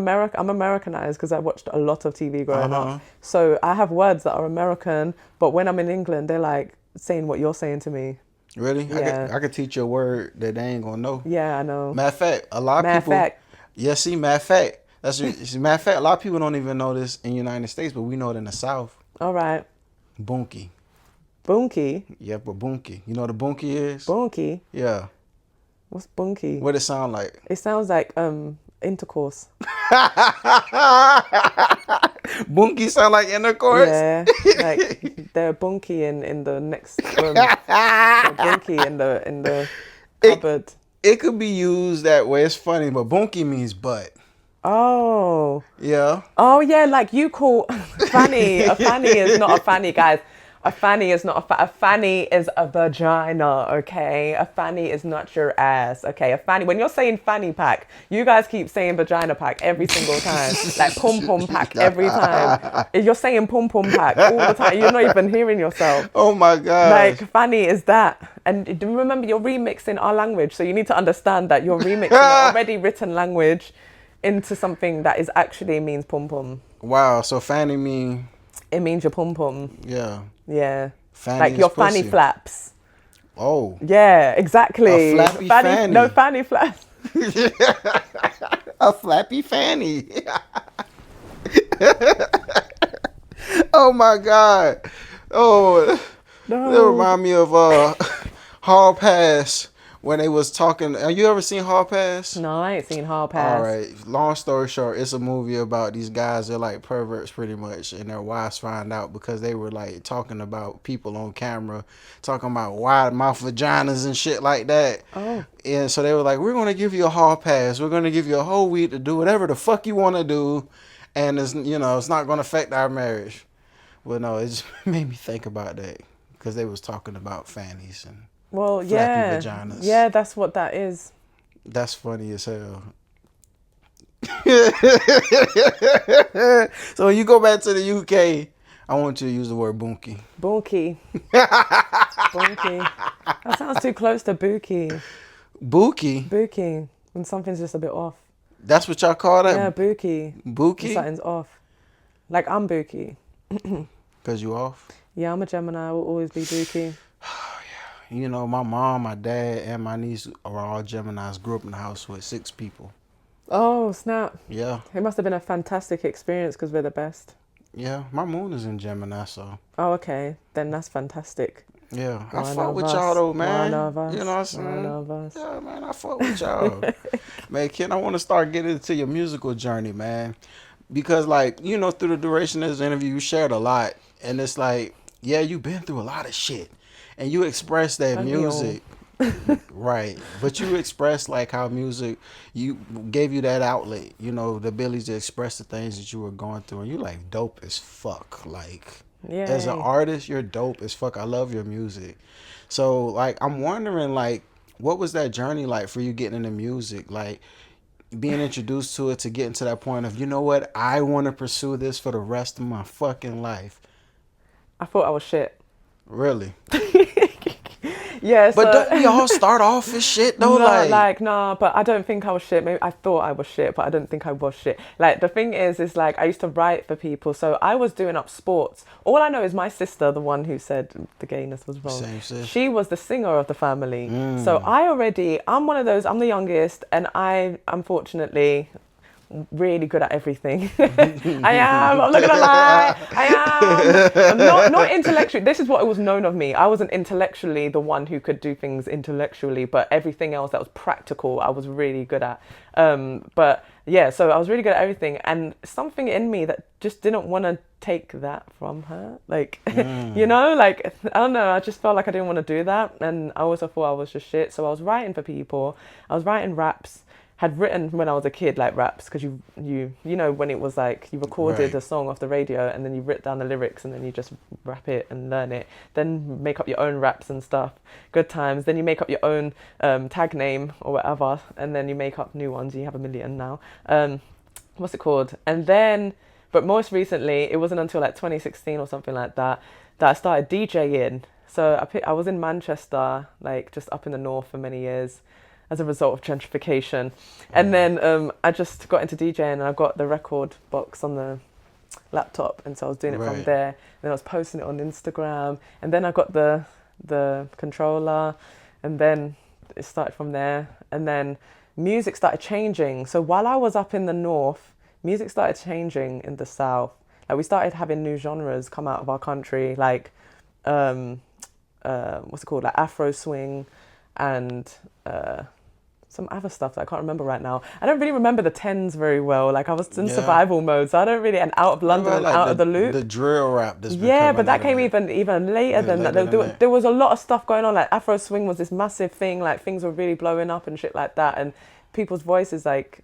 Americanized because I watched a lot of TV growing up. So I have words that are American, but when I'm in England, they're like saying what you're saying to me. Really? Yeah. I could teach you a word that they ain't gonna know. Yeah, I know. Matter of fact, a lot of people. Yeah, see, matter of fact, a lot of people don't even know this in the United States, but we know it in the South. All right. Bunkie. Bunkie? Yeah, but bunkie. You know what a bunkie is? Bunkie? Yeah. What's bunkie? What it sound like? It sounds like intercourse. Bunkie sound like intercourse? Yeah, like they're bunkie in the next room. They're bunkie in the cupboard. It could be used that way. It's funny, but bunkie means butt. Oh. Yeah. Oh yeah, like you call fanny. A fanny is not a fanny, guys. A fanny is not a fanny is a vagina, okay? A fanny is not your ass, okay? A fanny, when you're saying fanny pack, you guys keep saying vagina pack every single time. Like pom pom pack every time. You're saying pom pom pack all the time. You're not even hearing yourself. Oh my God. Like fanny is that. And remember, you're remixing our language, so you need to understand that you're remixing the already written language into something that is actually means pom pom. Wow, so fanny mean? It means your pom pom. Yeah. Yeah. Fanny like your pussy. fanny flaps. Oh. Yeah, exactly. A flappy fanny. No fanny flaps. A flappy fanny. Oh my God. Oh, No. that remind me of Hall Pass when they was talking. Have you ever seen Hall Pass? No, I ain't seen Hall Pass. All right. Long story short, it's a movie about these guys. They're like perverts pretty much, and their wives find out because they were like talking about people on camera, talking about wide mouth vaginas and shit like that. Oh. And so they were like, we're going to give you a Hall Pass. We're going to give you a whole week to do whatever the fuck you want to do. And it's, it's not going to affect our marriage. Well, no, it just made me think about that because they was talking about fannies and flappy vaginas. Yeah, that's what that is. That's funny as hell. So when you go back to the UK, I want you to use the word bunky. Bunky. Bunky. That sounds too close to Buki. Buki? Buki. When something's just a bit off. That's what y'all call that? Yeah, Buki. When Buki? something's off. Like, I'm Buki. Because you off? Yeah, I'm a Gemini. I will always be Buki. You know, my mom, my dad, and my niece are all Geminis. Grew up in the house with 6 people. Oh, snap. Yeah. It must have been a fantastic experience because we're the best. Yeah. My moon is in Gemini, so. Oh, okay. Then that's fantastic. Yeah. I One fuck of with us. y'all, though, man. One of us. You know what I'm saying? One of us. Yeah, man, I fuck with y'all. Man, Ken, I want to start getting into your musical journey, man. Because, like, you know, through the duration of this interview, you shared a lot. And it's like, yeah, you've been through a lot of shit. And you express that Don't we all? music. Right. But you express, like, how music gave you that outlet, you know, the ability to express the things that you were going through. And you like dope as fuck. Like, as an Yay. artist, you're dope as fuck. I love your music. So, like, I'm wondering, like, what was that journey like for you getting into music? Like, being introduced to it to getting to that point of, you know what, I want to pursue this for the rest of my fucking life. I thought I was shit. Really? Yeah, so... But don't we all start off as shit though? No, but I don't think I was shit. Maybe I thought I was shit, but I don't think I was shit. Like, the thing is like, I used to write for people, so I was doing up sports. All I know is my sister, the one who said the gayness was wrong, Same sis. she was the singer of the family. So I'm one of those, I'm the youngest, and I, unfortunately, really good at everything. I am. I'm not gonna lie. I am. I'm not intellectually. This is what it was known of me. I wasn't intellectually the one who could do things intellectually, but everything else that was practical, I was really good at. But yeah, so I was really good at everything, and something in me that just didn't want to take that from her. Like, you know, like, I don't know. I just felt like I didn't want to do that, and I also thought I was just shit. So I was writing for people. I was writing raps. Had written when I was a kid, like raps, because you know, when it was like you recorded a song off the radio and then you wrote down the lyrics and then you just rap it and learn it, then make up your own raps and stuff. Good times. Then you make up your own tag name or whatever, and then you make up new ones. You have a million now. What's it called? And then, but most recently, it wasn't until like 2016 or something like that that I started DJing. So I was in Manchester, like just up in the north for many years, as a result of gentrification. And then I just got into DJing, and I got the record box on the laptop, and so I was doing it from there. And then I was posting it on Instagram, and then I got the controller, and then it started from there. And then music started changing. So while I was up in the north, music started changing in the south. Like, we started having new genres come out of our country, like what's it called, like Afro swing, and some other stuff that I can't remember right now. I don't really remember the tens very well. Like, I was in survival mode, so I don't really, and out of London and out of the loop. The drill rap that's been yeah, but that came even later than that. There was a lot of stuff going on. Like, Afro swing was this massive thing. Like, things were really blowing up and shit like that. And people's voices, like,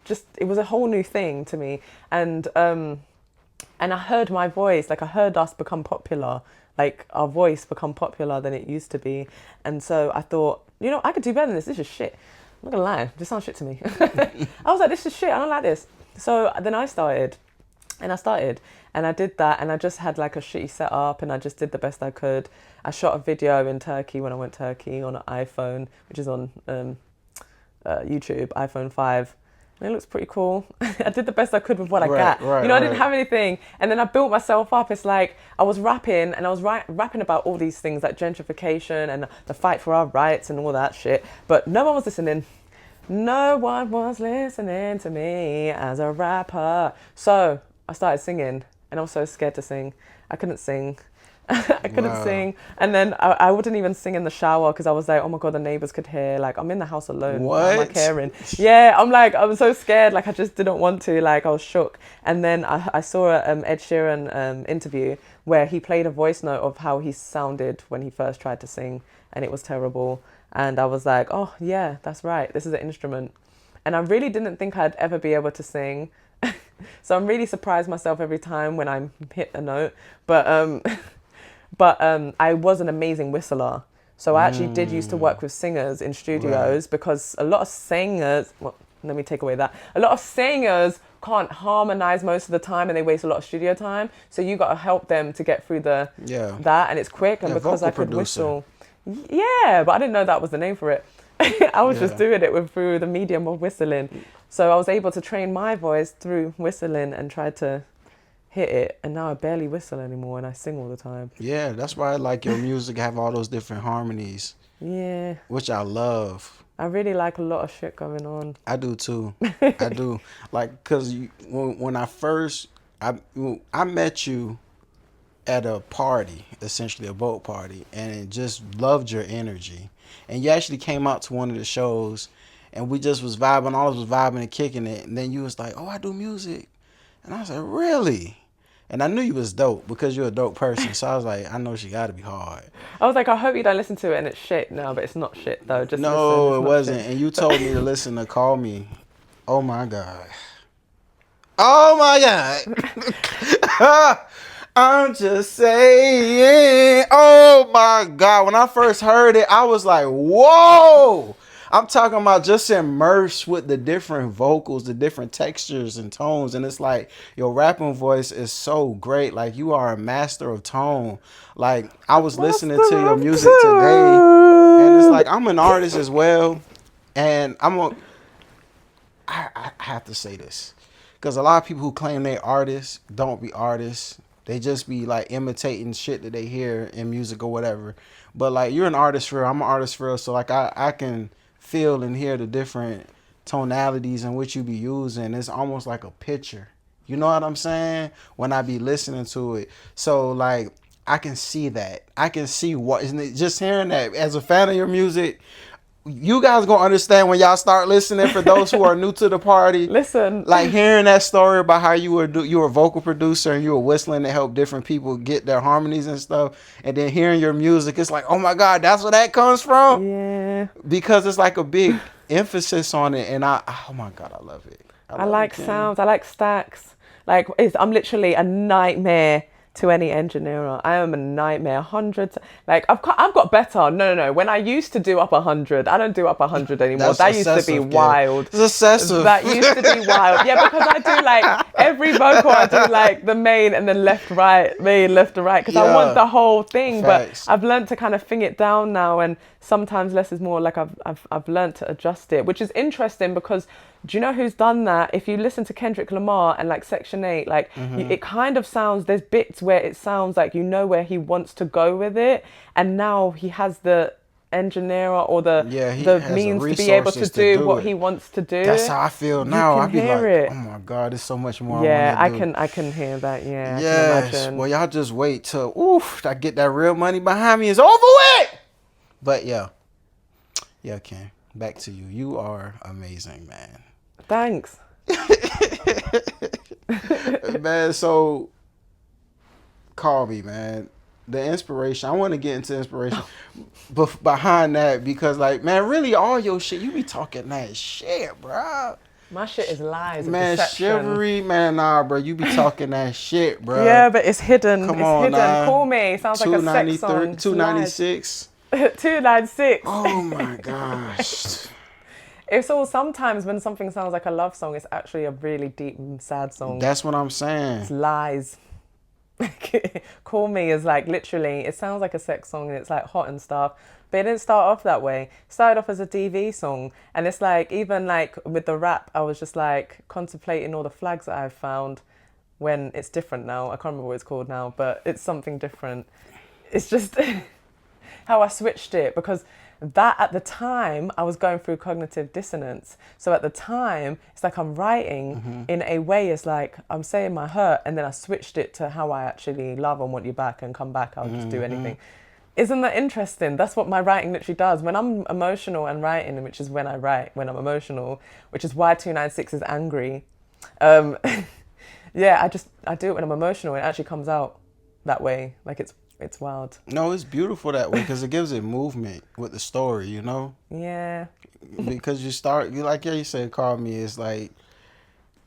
just, it was a whole new thing to me. And I heard my voice, like, I heard us become popular, like our voice become popular than it used to be. And so I thought, you know, I could do better than this. This is shit. I'm not gonna lie, this sounds shit to me. I was like, this is shit, I don't like this. So then I started, and I did that, and I just had like a shitty setup, and I just did the best I could. I shot a video in Turkey when I went to Turkey on an iPhone, which is on YouTube, iPhone 5. And it looks pretty cool. I did the best I could with what I got. You know, I didn't have anything. And then I built myself up. It's like I was rapping, and I was rapping about all these things like gentrification and the fight for our rights and all that shit. But no one was listening. No one was listening to me as a rapper. So I started singing, and I was so scared to sing. I couldn't sing. I couldn't sing, and then I wouldn't even sing in the shower because I was like, oh my god, the neighbors could hear. Like, I'm in the house alone. What? I'm like caring. Yeah, I'm like, I was so scared. Like, I just didn't want to. Like, I was shook. And then I saw a Ed Sheeran interview where he played a voice note of how he sounded when he first tried to sing, and it was terrible. And I was like, oh yeah, that's right. This is an instrument, and I really didn't think I'd ever be able to sing. So I'm really surprised myself every time when I hit a note, But I was an amazing whistler. So I actually did used to work with singers in studios because a lot of singers, well, let me take away that. A lot of singers can't harmonize most of the time, and they waste a lot of studio time. So you got to help them to get through that, and it's quick. And because I could whistle, yeah, but I didn't know that was the name for it. I was just doing it through the medium of whistling. So I was able to train my voice through whistling and try to hit it. And now I barely whistle anymore, and I sing all the time. Yeah, that's why I like your music have all those different harmonies. Yeah, which I love. I really like a lot of shit going on. I do too. I do. Like, cause when I met you at a party, essentially a boat party, and just loved your energy. And you actually came out to one of the shows, and we just was vibing. All of us was vibing and kicking it. And then you was like, "Oh, I do music," and I was like, "Really?" And I knew you was dope because you're a dope person. So I was like, I know she got to be hard. I was like, I hope you don't listen to it and it's shit. No, but it's not shit though. Just no, listen, it wasn't. shit. And you told me to listen to Call Me. Oh my God. Oh my God. I'm just saying. Oh my God. When I first heard it, I was like, whoa. I'm talking about just immersed with the different vocals, the different textures and tones. And it's like your rapping voice is so great. Like you are a master of tone. Like I was listening to your music today, and it's like I'm an artist as well. And I have to say this. Because a lot of people who claim they're artists don't be artists. They just be like imitating shit that they hear in music or whatever. But like you're an artist for real. I'm an artist for real. So like I can feel and hear the different tonalities in which you be using. It's almost like a picture. You know what I'm saying? When I be listening to it. So like I can see that. I can see what isn't it just hearing that as a fan of your music. You guys gonna understand when y'all start listening. For those who are new to the party, listen, like hearing that story about how you were a vocal producer and you were whistling to help different people get their harmonies and stuff, and then hearing your music, it's like, oh my God, that's where that comes from. Yeah, because it's like a big emphasis on it, and oh my God, I love it. I like sounds. I like stacks. Like I'm literally a nightmare to any engineer. I am a nightmare. Hundreds. Like I've got better. No. When I used to do up 100, I don't do up 100 anymore. That used to be wild. It's excessive. That used to be wild. Yeah, because I do like every vocal. I do like the main and then left, right, main, left to right. Because I want the whole thing. Facts. But I've learned to kind of thing it down now, and sometimes less is more. Like I've learned to adjust it, which is interesting because. Do you know who's done that? If you listen to Kendrick Lamar and like Section 8, like it kind of sounds, there's bits where it sounds like you know where he wants to go with it. And now he has the engineer or the means to be able to do what he wants to do. That's how I feel now. I be like, it. oh my God, there's so much more. Yeah, I want to do. I can hear that. Yeah. Yes. Well, y'all just wait till I get that real money behind me. It's over with. But yeah, Ken. Back to you. You are amazing, man. Thanks. Man, so Call Me, man. The inspiration. I want to get into inspiration behind that because, like, man, really all your shit, you be talking that shit, bro. My shit is lies. Man, Chivalry, man, nah, bro. You be talking that shit, bro. Yeah, but it's hidden. Come on, hidden. Nah. Call Me. Sounds like a sex song. 296. 296. Oh my gosh. It's all sometimes when something sounds like a love song, it's actually a really deep and sad song. That's what I'm saying. It's lies. Call Me is like literally, it sounds like a sex song and it's like hot and stuff, but it didn't start off that way. It started off as a DV song, and it's like, even like with the rap, I was just like contemplating all the flags that I've found when it's different now. I can't remember what it's called now, but it's something different. It's just how I switched it, because that at the time I was going through cognitive dissonance. So at the time it's like I'm writing in a way, it's like I'm saying my hurt, and then I switched it to how I actually love and want you back and come back, I'll just do anything. Isn't that interesting? That's what my writing literally does. When I'm emotional and writing, which is when I write when I'm emotional, which is why 296 is angry. Yeah, I do it when I'm emotional. It actually comes out that way. Like it's wild. No, it's beautiful that way because it gives it movement with the story, you know? Yeah. Because you said, Call Me, it's like,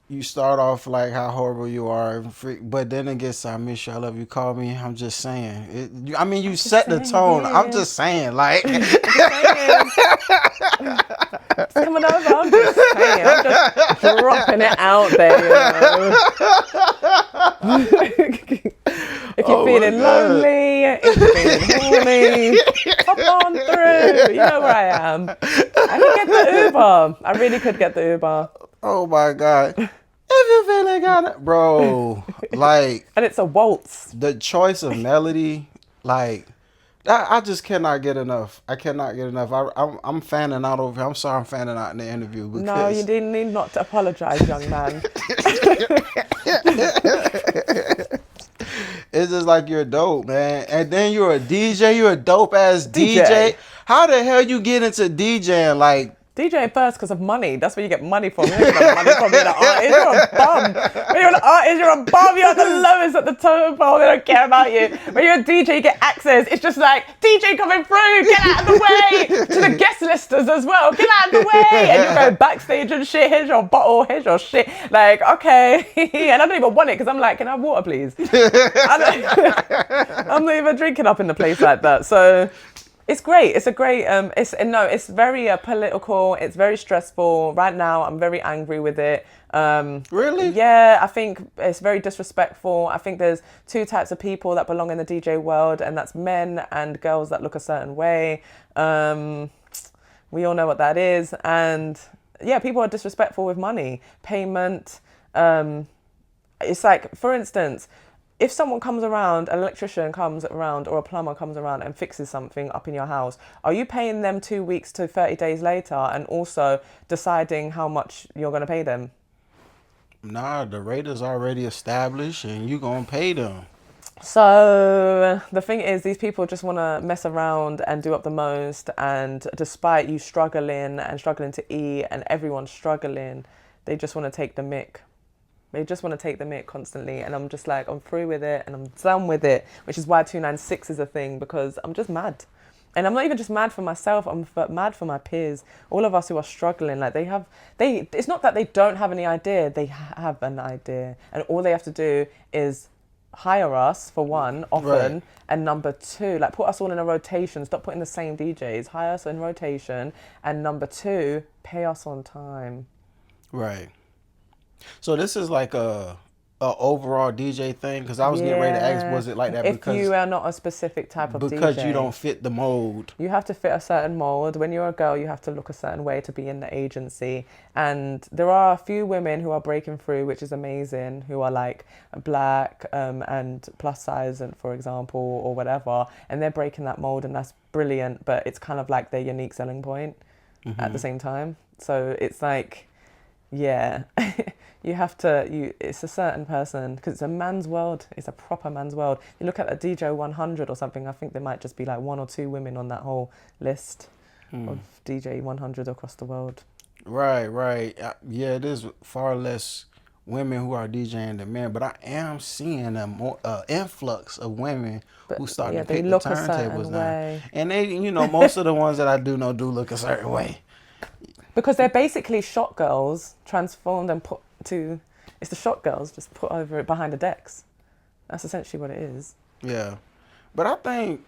you start off like how horrible you are, and but then it gets I miss you, I love you, call me. I'm just saying. I mean, you Just set the saying, tone. I'm yeah. just saying, like. I'm just saying. It's coming over. I'm just saying. I'm just dropping it out there, If you're Oh my feeling God. lonely, if you're feeling horny, hop on through. You know where I am. I could get the Uber. I really could get the Uber. Oh my God. If you feeling kinda, bro, like And it's a waltz. the choice of melody, like I just cannot get enough. I cannot get enough. I'm fanning out over here. I'm sorry I'm fanning out in the interview No, you because didn't need not to apologise, young man. it's just like you're dope, man. And then you're a DJ. You're a dope ass DJ. DJ. How the hell you get into DJing? Like, DJing first because of money. That's where you get money from. You don't get money from being an artist. You're a bum. When you're an artist, you're a bum. You're at the lowest at the totem pole. They don't care about you. When you're a DJ, you get access. It's just like, DJ coming through. Get out of the way. To the guest listers as well. Get out of the way. And you go backstage and shit. Here's your bottle. Here's your shit. Like, okay. And I don't even want it because I'm like, can I have water, please? I'm not even drinking up in the place like that. So... it's great. It's a great. It's very political. It's very stressful. Right now, I'm very angry with it. really? Yeah, I think it's very disrespectful. I think there's two types of people that belong in the DJ world, and that's men and girls that look a certain way. We all know what that is. And yeah, people are disrespectful with money, payment. It's like, for instance, if someone comes around, an electrician comes around or a plumber comes around and fixes something up in your house, are you paying them 2 weeks to 30 days later and also deciding how much you're going to pay them? Nah, the rate is already established and you gonna pay them. So the thing is, these people just want to mess around and do up the most, and despite you struggling and struggling to eat and everyone's struggling, they just want to take the mick. They just want to take the mick constantly, and I'm just like, I'm through with it and I'm done with it, which is why 296 is a thing, because I'm just mad. And I'm not even just mad for myself, mad for my peers, all of us who are struggling. Like it's not that they don't have any idea, they have an idea, and all they have to do is hire us for one, often, Right. and number two, like put us all in a rotation, stop putting the same DJs, hire us in rotation, and number two, pay us on time. Right. So this is like a overall DJ thing, because I was getting ready to ask, was it like that if you are not a specific type of because DJ, you don't fit the mold? you have to fit a certain mold. When you're a girl, you have to look a certain way to be in the agency. And there are a few women who are breaking through, which is amazing, who are like black and plus size, and for example, or whatever, and they're breaking that mold, and that's brilliant. But it's kind of like their unique selling point at the same time. So it's like, yeah. You have to, it's a certain person, because it's a man's world. It's a proper man's world. You look at a DJ 100 or something, I think there might just be like 1 or 2 women on that whole list of DJ 100 across the world. Right. Yeah, it is far less women who are DJing than men, but I am seeing a more influx of women who start to they pick the look a turntables certain now. way. And they, most of the ones that I do know do look a certain way. Because they're basically shot girls transformed and put to, it's the shot girls just put over it behind the decks. That's essentially what it is. Yeah. But I think,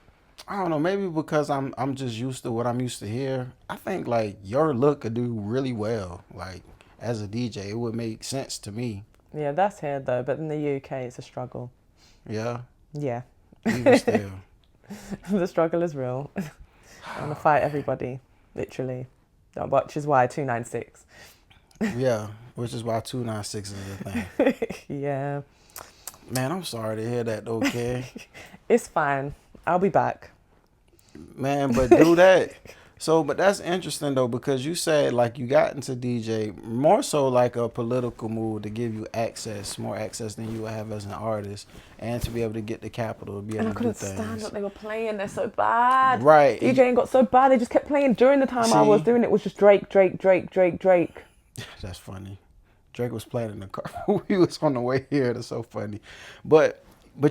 I don't know, maybe because I'm just used to what I'm used to here, I think like your look could do really well. Like as a DJ, it would make sense to me. Yeah, that's here though, but in the UK it's a struggle. Yeah. Yeah. Even still. The struggle is real. I want to fight everybody, literally. Which is why 296. Yeah, which is why 296 is a thing. Yeah. Man, I'm sorry to hear that though, Kay. It's fine. I'll be back. Man, but do that. So, but that's interesting though, because you said like you got into DJ more so like a political move to give you access, more access than you would have as an artist, and to be able to get the capital to be able And I to do couldn't things. stand what they were playing. They're so bad. Right. DJing got so bad. They just kept playing during the time I was See? doing it. Was just Drake. That's funny. Drake was playing in the car. We was on the way here. That's so funny. But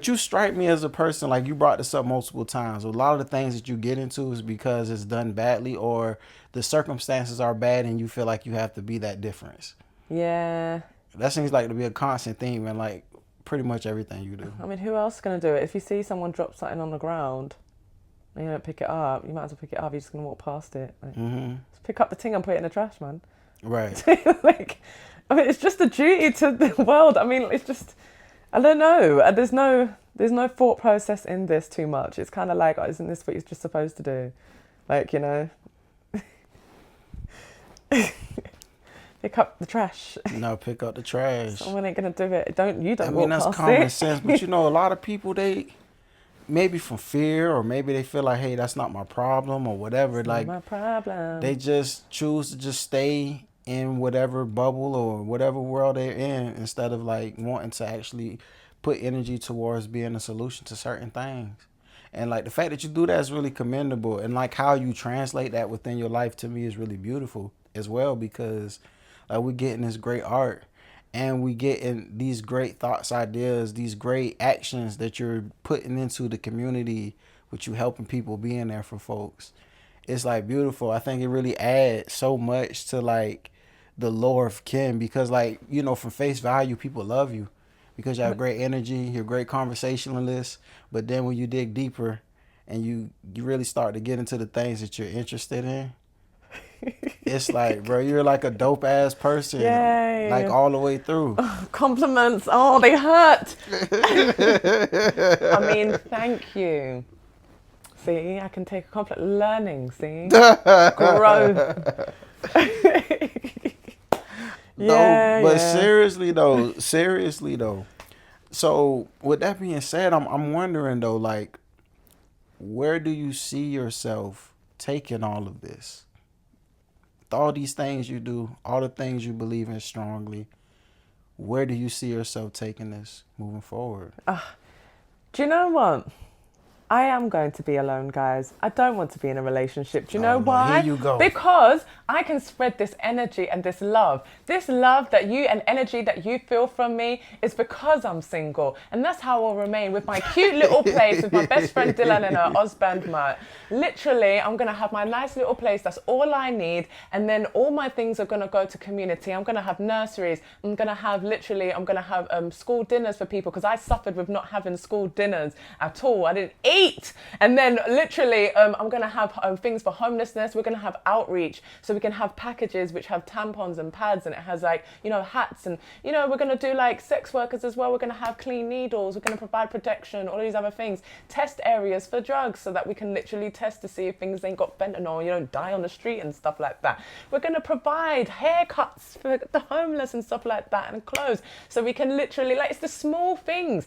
you strike me as a person, like you brought this up multiple times. A lot of the things that you get into is because it's done badly or the circumstances are bad and you feel like you have to be that difference. Yeah. That seems like to be a constant theme in like pretty much everything you do. I mean, who else is going to do it? If you see someone drop something on the ground and you don't pick it up, you might as well pick it up. You're just going to walk past it. Like, just pick up the thing and put it in the trash, man. Right. Like, I mean, it's just a duty to the world. I mean, it's just, I don't know. There's no thought process in this too much. It's kind of like, oh, isn't this what you're just supposed to do? Like, you know, pick up the trash. No, pick up the trash. Someone ain't gonna do it. You don't I walk mean, that's past common it. sense, but you know, a lot of people, they maybe from fear or maybe they feel like, hey, that's not my problem or whatever. It's like not my problem. they just choose to just stay in whatever bubble or whatever world they're in instead of like wanting to actually put energy towards being a solution to certain things. And like the fact that you do that is really commendable, and like how you translate that within your life to me is really beautiful as well, because like we're getting this great art and we getting these great thoughts, ideas, these great actions that you're putting into the community, with you helping people, being there for folks. It's like beautiful. I think it really adds so much to like the lore of Ken, because like, you know, from face value, people love you because you have great energy, you're a great conversationalist. But then when you dig deeper and you really start to get into the things that you're interested in, it's like, bro, you're like a dope ass person. Yay. Like all the way through. Compliments. Oh, they hurt. I mean, thank you. See, I can take a compliment. Learning, see? Growth. No, but yeah. seriously though. So with that being said, I'm wondering though, like, where do you see yourself taking all of this? All these things you do, all the things you believe in strongly, where do you see yourself taking this moving forward? Do you know what? I am going to be alone, guys. I don't want to be in a relationship. Do you know Oh, no, why? here you go. Because I can spread this energy and this love. This love that you and energy that you feel from me is because I'm single. And that's how I'll remain with my cute little place with my best friend Dylan and her Ozband Mert. Literally, I'm going to have my nice little place. That's all I need. And then all my things are going to go to community. I'm going to have nurseries. I'm going to have school dinners for people, because I suffered with not having school dinners at all. I didn't eat. And then literally I'm going to have things for homelessness. We're going to have outreach, so we can have packages which have tampons and pads, and it has like, you know, hats, and you know, we're going to do like sex workers as well. We're going to have clean needles. We're going to provide protection, all these other things. Test areas for drugs, so that we can literally test to see if things ain't got fentanyl, you don't die on the street and stuff like that. We're going to provide haircuts for the homeless and stuff like that, and clothes, so we can literally, like, it's the small things.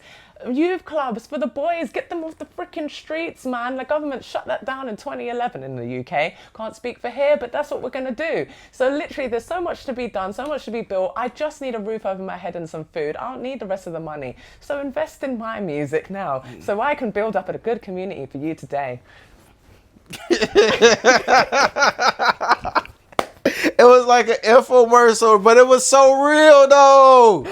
Youth clubs for the boys, get them off the freaking streets, man. The government shut that down in 2011 in the UK. Can't speak for here, but that's what we're going to do. So literally, there's so much to be done, so much to be built. I just need a roof over my head and some food. I don't need the rest of the money. So invest in my music now, so I can build up a good community for you today. It was like an infomercial, but it was so real though.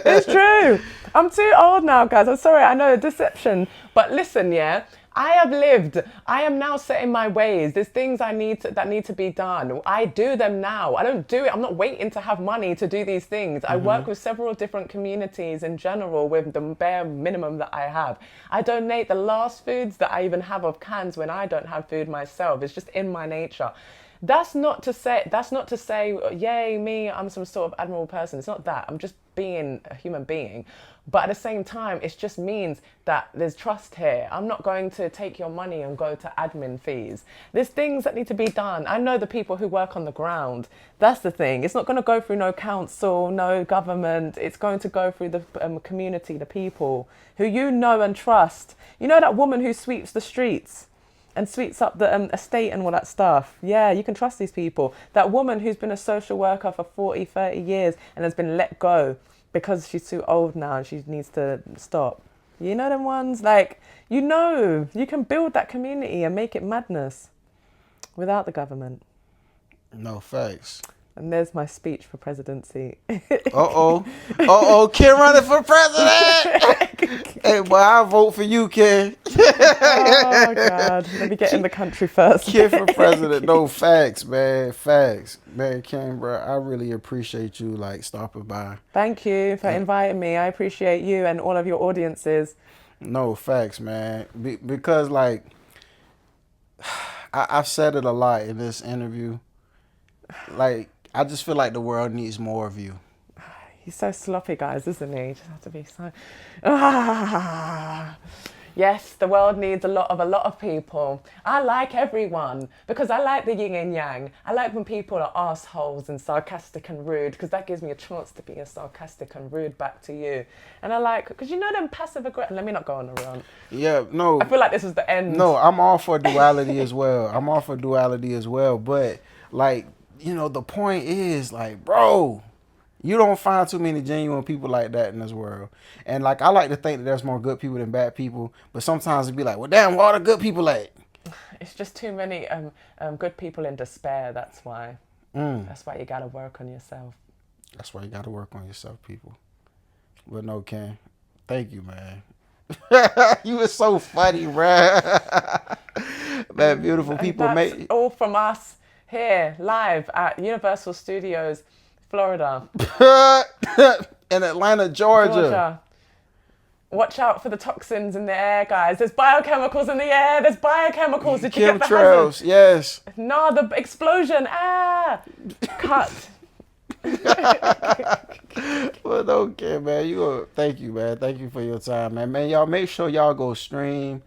It's true. I'm too old now, guys. I'm sorry. I know, deception. But listen, yeah, I have lived. I am now set in my ways. There's things that need to be done. I do them now. I don't do it. I'm not waiting to have money to do these things. I work with several different communities in general with the bare minimum that I have. I donate the last foods that I even have of cans when I don't have food myself. It's just in my nature. That's not to say, yay, me, I'm some sort of admirable person. It's not that. I'm just being a human being. But at the same time, it just means that there's trust here. I'm not going to take your money and go to admin fees. There's things that need to be done. I know the people who work on the ground. That's the thing. It's not going to go through no council, no government. It's going to go through the community, the people who you know and trust. You know that woman who sweeps the streets and sweeps up the estate and all that stuff. Yeah, you can trust these people. That woman who's been a social worker for 40, 30 years and has been let go because she's too old now and she needs to stop. You know them ones? Like, you know, you can build that community and make it madness without the government. No, facts. And there's my speech for presidency. Uh-oh. Ken running for president. Hey, boy, I'll vote for you, Ken. Oh God, let me get in the country first. Kid for president. No, facts, man. Facts. Man, Ken, bro, I really appreciate you, like, stopping by. Thank you for inviting me. I appreciate you and all of your audiences. No, facts, man. Because, like, I've said it a lot in this interview. Like, I just feel like the world needs more of you. He's so sloppy, guys, isn't he? Just have to be so. Ah. Yes, the world needs a lot of people. I like everyone because I like the yin and yang. I like when people are assholes and sarcastic and rude because that gives me a chance to be a sarcastic and rude back to you. And I like, because you know them passive aggressive. Let me not go on a rant. Yeah, no. I feel like this is the end. No, I'm all for duality as well. But, like, you know, the point is, like, bro, you don't find too many genuine people like that in this world. And, like, I like to think that there's more good people than bad people. But sometimes it'd be like, well, damn, where all the good people at? It's just too many good people in despair, that's why. That's why you got to work on yourself. That's why you got to work on yourself, people. But no, Ken, thank you, man. You were so funny, bruh. Man, beautiful people. That's all from us here, live at Universal Studios, Florida. In Atlanta, Georgia. Watch out for the toxins in the air, guys. There's biochemicals in the air. There's biochemicals. Did you get the Chemtrails, hazard? yes. No, the explosion. Ah, cut. Well, okay, man. Thank you, man. Thank you for your time, man. Man, y'all make sure y'all go stream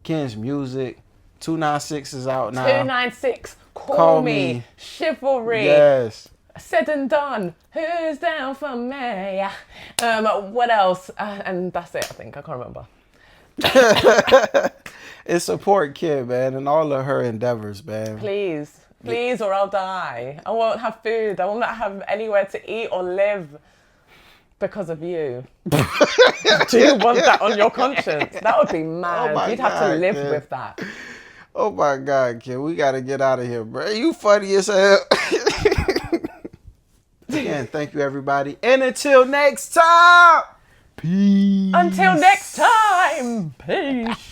Ken's music. 296 is out now. 296. Call me. Chivalry. Yes. Said and done. Who's down for me? What else? And that's it, I think. I can't remember. And support Kim, man, and all of her endeavors, man. Please, or I'll die. I won't have food. I will not have anywhere to eat or live because of you. Do you want that on your conscience? That would be mad. Oh You'd have to live Kim. with that. Oh my God, Kim, we gotta get out of here, bro. You funny as hell. Again, thank you, everybody. And until next time, peace. Until next time, peace.